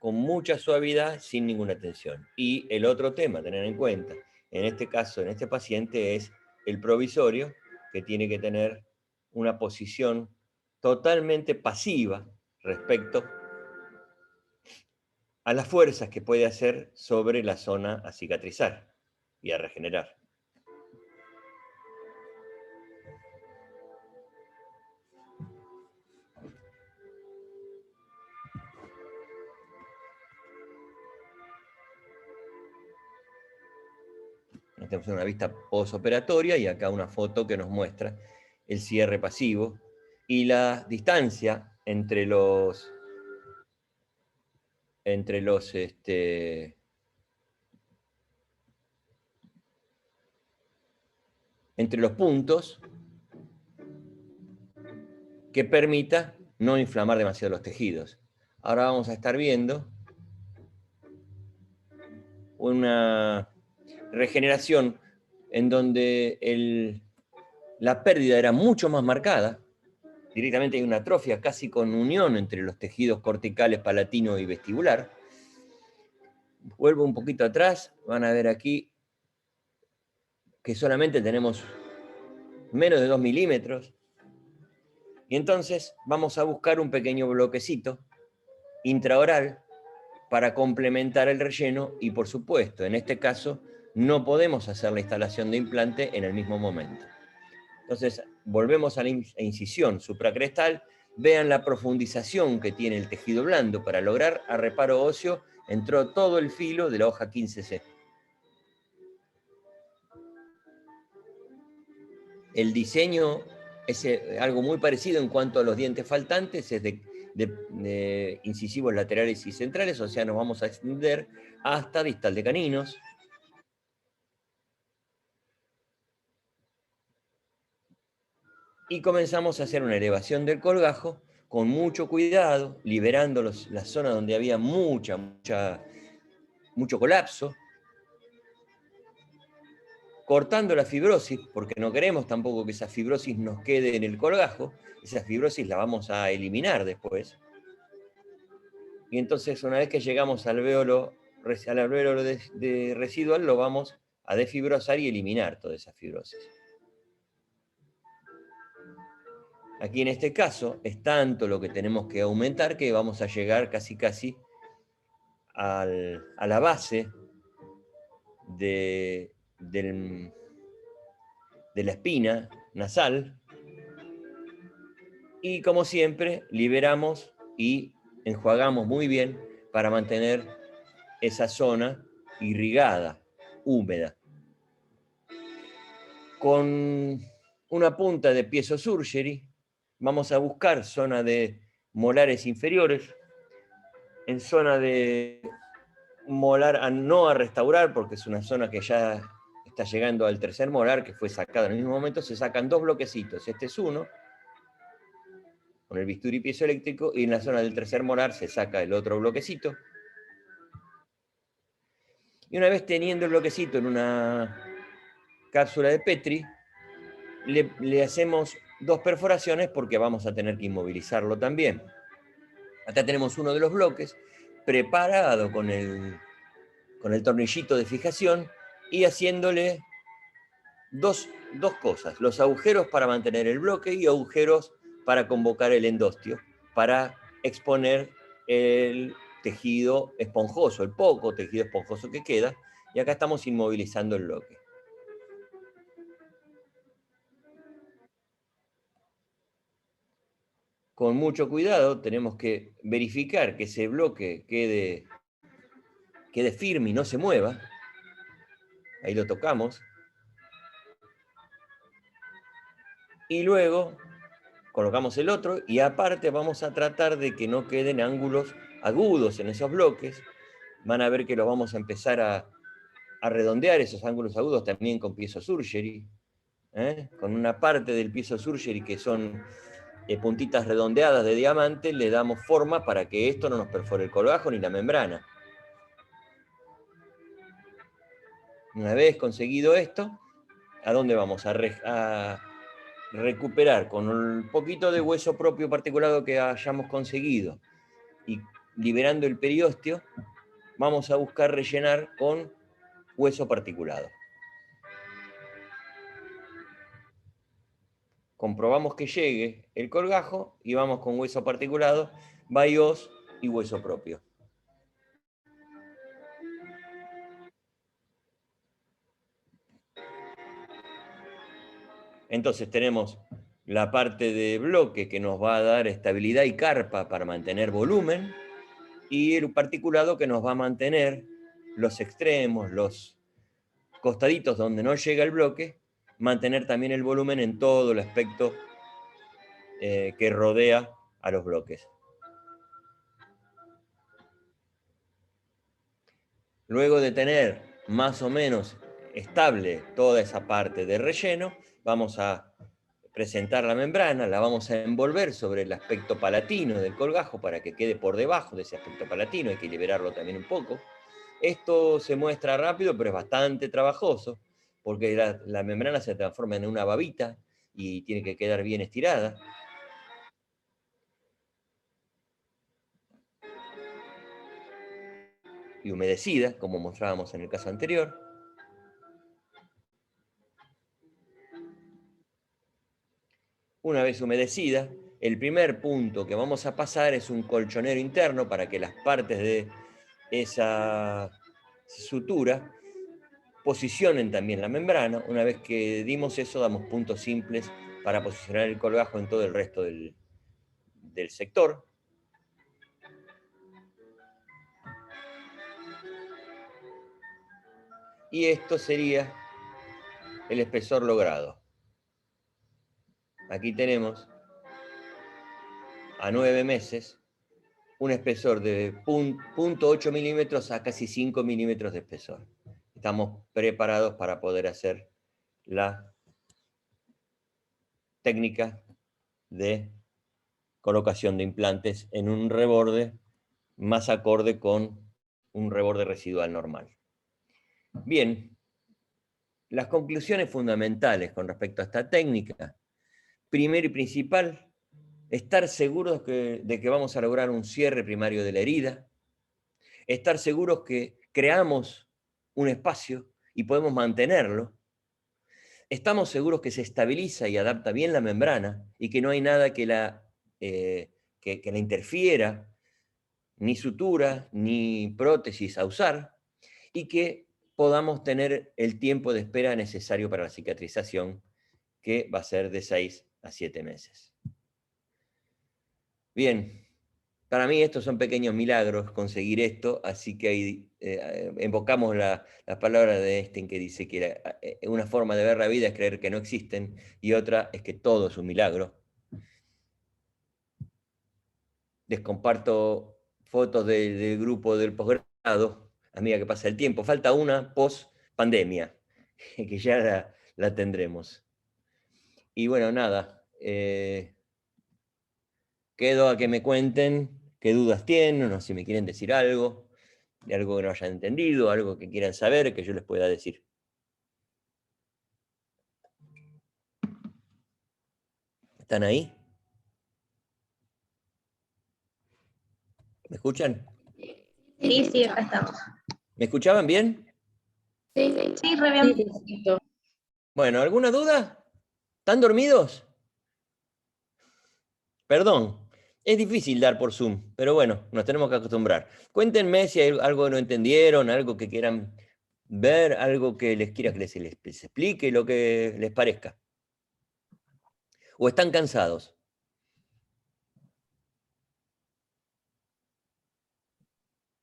[SPEAKER 1] con mucha suavidad, sin ninguna tensión. Y el otro tema a tener en cuenta, en este caso, en este paciente, es el provisorio, que tiene que tener una posición totalmente pasiva respecto a las fuerzas que puede hacer sobre la zona a cicatrizar y a regenerar. Tenemos una vista postoperatoria y acá una foto que nos muestra el cierre pasivo y la distancia entre los puntos, que permita no inflamar demasiado los tejidos. Ahora vamos a estar viendo una regeneración en donde la pérdida era mucho más marcada. Directamente hay una atrofia casi con unión entre los tejidos corticales, palatino y vestibular. Vuelvo un poquito atrás, van a ver aquí que solamente tenemos menos de 2 milímetros. Y entonces vamos a buscar un pequeño bloquecito intraoral para complementar el relleno, y por supuesto, en este caso, no podemos hacer la instalación de implante en el mismo momento. Entonces, volvemos a la incisión supracrestal. Vean la profundización que tiene el tejido blando. Para lograr a reparo óseo entró todo el filo de la hoja 15C. El diseño es algo muy parecido en cuanto a los dientes faltantes, es de incisivos laterales y centrales, o sea, nos vamos a extender hasta distal de caninos. Y comenzamos a hacer una elevación del colgajo con mucho cuidado, liberando la zona donde había mucho colapso, cortando la fibrosis, porque no queremos tampoco que esa fibrosis nos quede en el colgajo, esa fibrosis la vamos a eliminar después. Y entonces, una vez que llegamos al alvéolo de residual, lo vamos a desfibrosar y eliminar toda esa fibrosis. Aquí en este caso es tanto lo que tenemos que aumentar que vamos a llegar casi a la base de la espina nasal, y como siempre liberamos y enjuagamos muy bien para mantener esa zona irrigada, húmeda. Con una punta de piezo surgery vamos a buscar zona de molares inferiores, en zona de molar no a restaurar, porque es una zona que ya está llegando al tercer molar, que fue sacado en el mismo momento. Se sacan dos bloquecitos, este es uno, con el bisturí piezoeléctrico, y en la zona del tercer molar se saca el otro bloquecito. Y una vez teniendo el bloquecito en una cápsula de Petri, le hacemos dos perforaciones porque vamos a tener que inmovilizarlo también. Acá tenemos uno de los bloques preparado con el tornillito de fijación y haciéndole dos cosas: los agujeros para mantener el bloque y agujeros para convocar el endostio, para exponer el tejido esponjoso, el poco tejido esponjoso que queda, y acá estamos inmovilizando el bloque. Con mucho cuidado tenemos que verificar que ese bloque quede firme y no se mueva. Ahí lo tocamos. Y luego colocamos el otro, y aparte vamos a tratar de que no queden ángulos agudos en esos bloques. Van a ver que los vamos a empezar a redondear esos ángulos agudos también con piezo surgery, con una parte del piezo surgery que son puntitas redondeadas de diamante, le damos forma para que esto no nos perfore el colgajo ni la membrana. Una vez conseguido esto, ¿a dónde vamos? A recuperar con un poquito de hueso propio particulado que hayamos conseguido, y liberando el periósteo, vamos a buscar rellenar con hueso particulado. Comprobamos que llegue el colgajo y vamos con hueso particulado, bios y hueso propio. Entonces tenemos la parte de bloque que nos va a dar estabilidad y carpa para mantener volumen, y el particulado que nos va a mantener los extremos, los costaditos donde no llega el bloque, mantener también el volumen en todo el aspecto que rodea a los bloques. Luego de tener más o menos estable toda esa parte de relleno, vamos a presentar la membrana, la vamos a envolver sobre el aspecto palatino del colgajo para que quede por debajo de ese aspecto palatino. Hay que liberarlo también un poco. Esto se muestra rápido, pero es bastante trabajoso, porque la membrana se transforma en una babita y tiene que quedar bien estirada. Y humedecida, como mostrábamos en el caso anterior. Una vez humedecida, el primer punto que vamos a pasar es un colchonero interno para que las partes de esa sutura posicionen también la membrana. Una vez que dimos eso, damos puntos simples para posicionar el colgajo en todo el resto del sector. Y esto sería el espesor logrado. Aquí tenemos a 9 meses un espesor de 0,8 milímetros a casi 5 milímetros de espesor. Estamos preparados para poder hacer la técnica de colocación de implantes en un reborde más acorde con un reborde residual normal. Bien, las conclusiones fundamentales con respecto a esta técnica. Primero y principal, estar seguros de que vamos a lograr un cierre primario de la herida, estar seguros que creamos un espacio y podemos mantenerlo, estamos seguros que se estabiliza y adapta bien la membrana y que no hay nada que la interfiera, ni sutura, ni prótesis a usar, y que podamos tener el tiempo de espera necesario para la cicatrización, que va a ser de 6 a 7 meses. Bien, para mí estos son pequeños milagros conseguir esto, así que ahí, invocamos la palabra de Einstein que dice que una forma de ver la vida es creer que no existen y otra es que todo es un milagro. Les comparto fotos del grupo del posgrado, a medida que pasa el tiempo. Falta una post-pandemia, que ya la tendremos. Y bueno, nada, quedo a que me cuenten qué dudas tienen, o si me quieren decir algo, de algo que no hayan entendido, algo que quieran saber, que yo les pueda decir. ¿Están ahí? ¿Me escuchan?
[SPEAKER 3] Sí, sí, acá estamos.
[SPEAKER 1] ¿Me escuchaban bien?
[SPEAKER 3] Sí, sí, re bien.
[SPEAKER 2] Sí, perfecto.
[SPEAKER 1] Bueno, ¿alguna duda? ¿Están dormidos? Perdón, es difícil dar por Zoom, pero bueno, nos tenemos que acostumbrar. Cuéntenme si hay algo que no entendieron, algo que quieran ver, algo que les quiera que les explique, lo que les parezca. ¿O están cansados?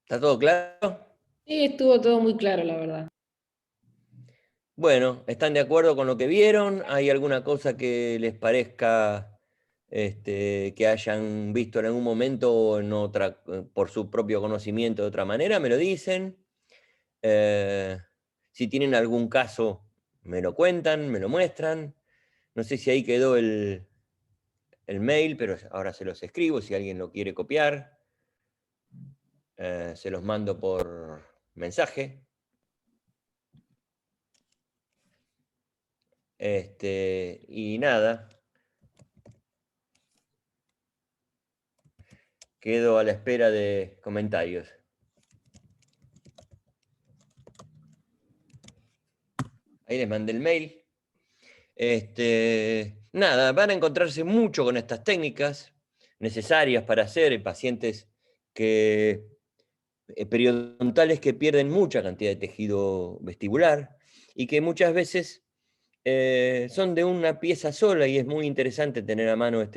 [SPEAKER 1] ¿Está todo claro?
[SPEAKER 2] Sí, estuvo todo muy claro, la verdad.
[SPEAKER 1] Bueno, ¿están de acuerdo con lo que vieron? ¿Hay alguna cosa que les parezca que hayan visto en algún momento o en otra, por su propio conocimiento de otra manera? Me lo dicen. Si tienen algún caso, me lo cuentan, me lo muestran. No sé si ahí quedó el mail, pero ahora se los escribo si alguien lo quiere copiar. Se los mando por mensaje. Y nada. Quedo a la espera de comentarios. Ahí les mandé el mail. Nada, van a encontrarse mucho con estas técnicas necesarias para hacer en pacientes periodontales que pierden mucha cantidad de tejido vestibular y que muchas veces son de una pieza sola, y es muy interesante tener a mano esta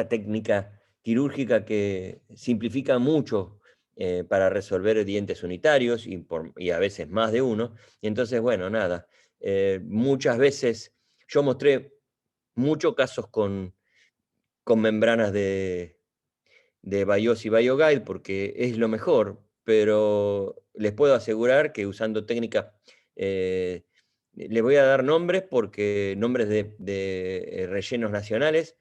[SPEAKER 1] técnica quirúrgica que simplifica mucho para resolver dientes unitarios y a veces más de uno. Y entonces, bueno, nada, muchas veces yo mostré muchos casos con membranas de BIOS y BioGuide porque es lo mejor, pero les puedo asegurar que usando técnicas, les voy a dar nombres porque nombres de rellenos nacionales,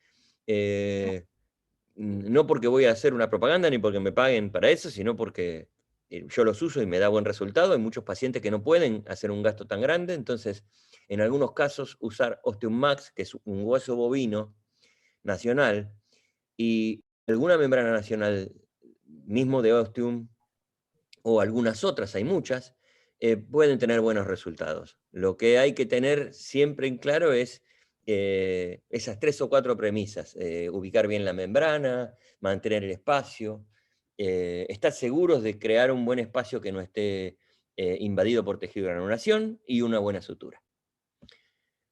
[SPEAKER 1] no porque voy a hacer una propaganda ni porque me paguen para eso, sino porque yo los uso y me da buen resultado. Hay muchos pacientes que no pueden hacer un gasto tan grande, entonces en algunos casos usar Osteum Max, que es un hueso bovino nacional, y alguna membrana nacional, mismo de Osteum, o algunas otras, hay muchas, pueden tener buenos resultados. Lo que hay que tener siempre en claro es esas 3 o 4 premisas: ubicar bien la membrana, mantener el espacio, estar seguros de crear un buen espacio que no esté invadido por tejido de granulación, y una buena sutura.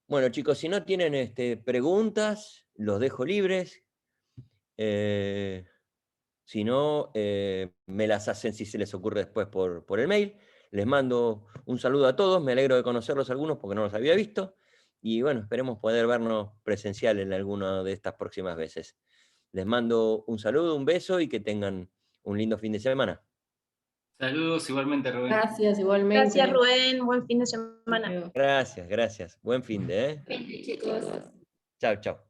[SPEAKER 1] Bueno, chicos, si no tienen preguntas, los dejo libres. Si no, me las hacen si se les ocurre después por el mail. Les mando un saludo a todos, me alegro de conocerlos algunos porque no los había visto. y bueno, esperemos poder vernos presencial en alguna de estas próximas veces. Les mando un saludo, un beso y que tengan un lindo fin de semana.
[SPEAKER 4] Saludos igualmente, Rubén.
[SPEAKER 2] Gracias, igualmente.
[SPEAKER 3] Gracias, Rubén. Buen fin de semana.
[SPEAKER 1] Gracias, gracias. Buen fin de, ¿eh?
[SPEAKER 2] Chicos.
[SPEAKER 1] Chao, chao.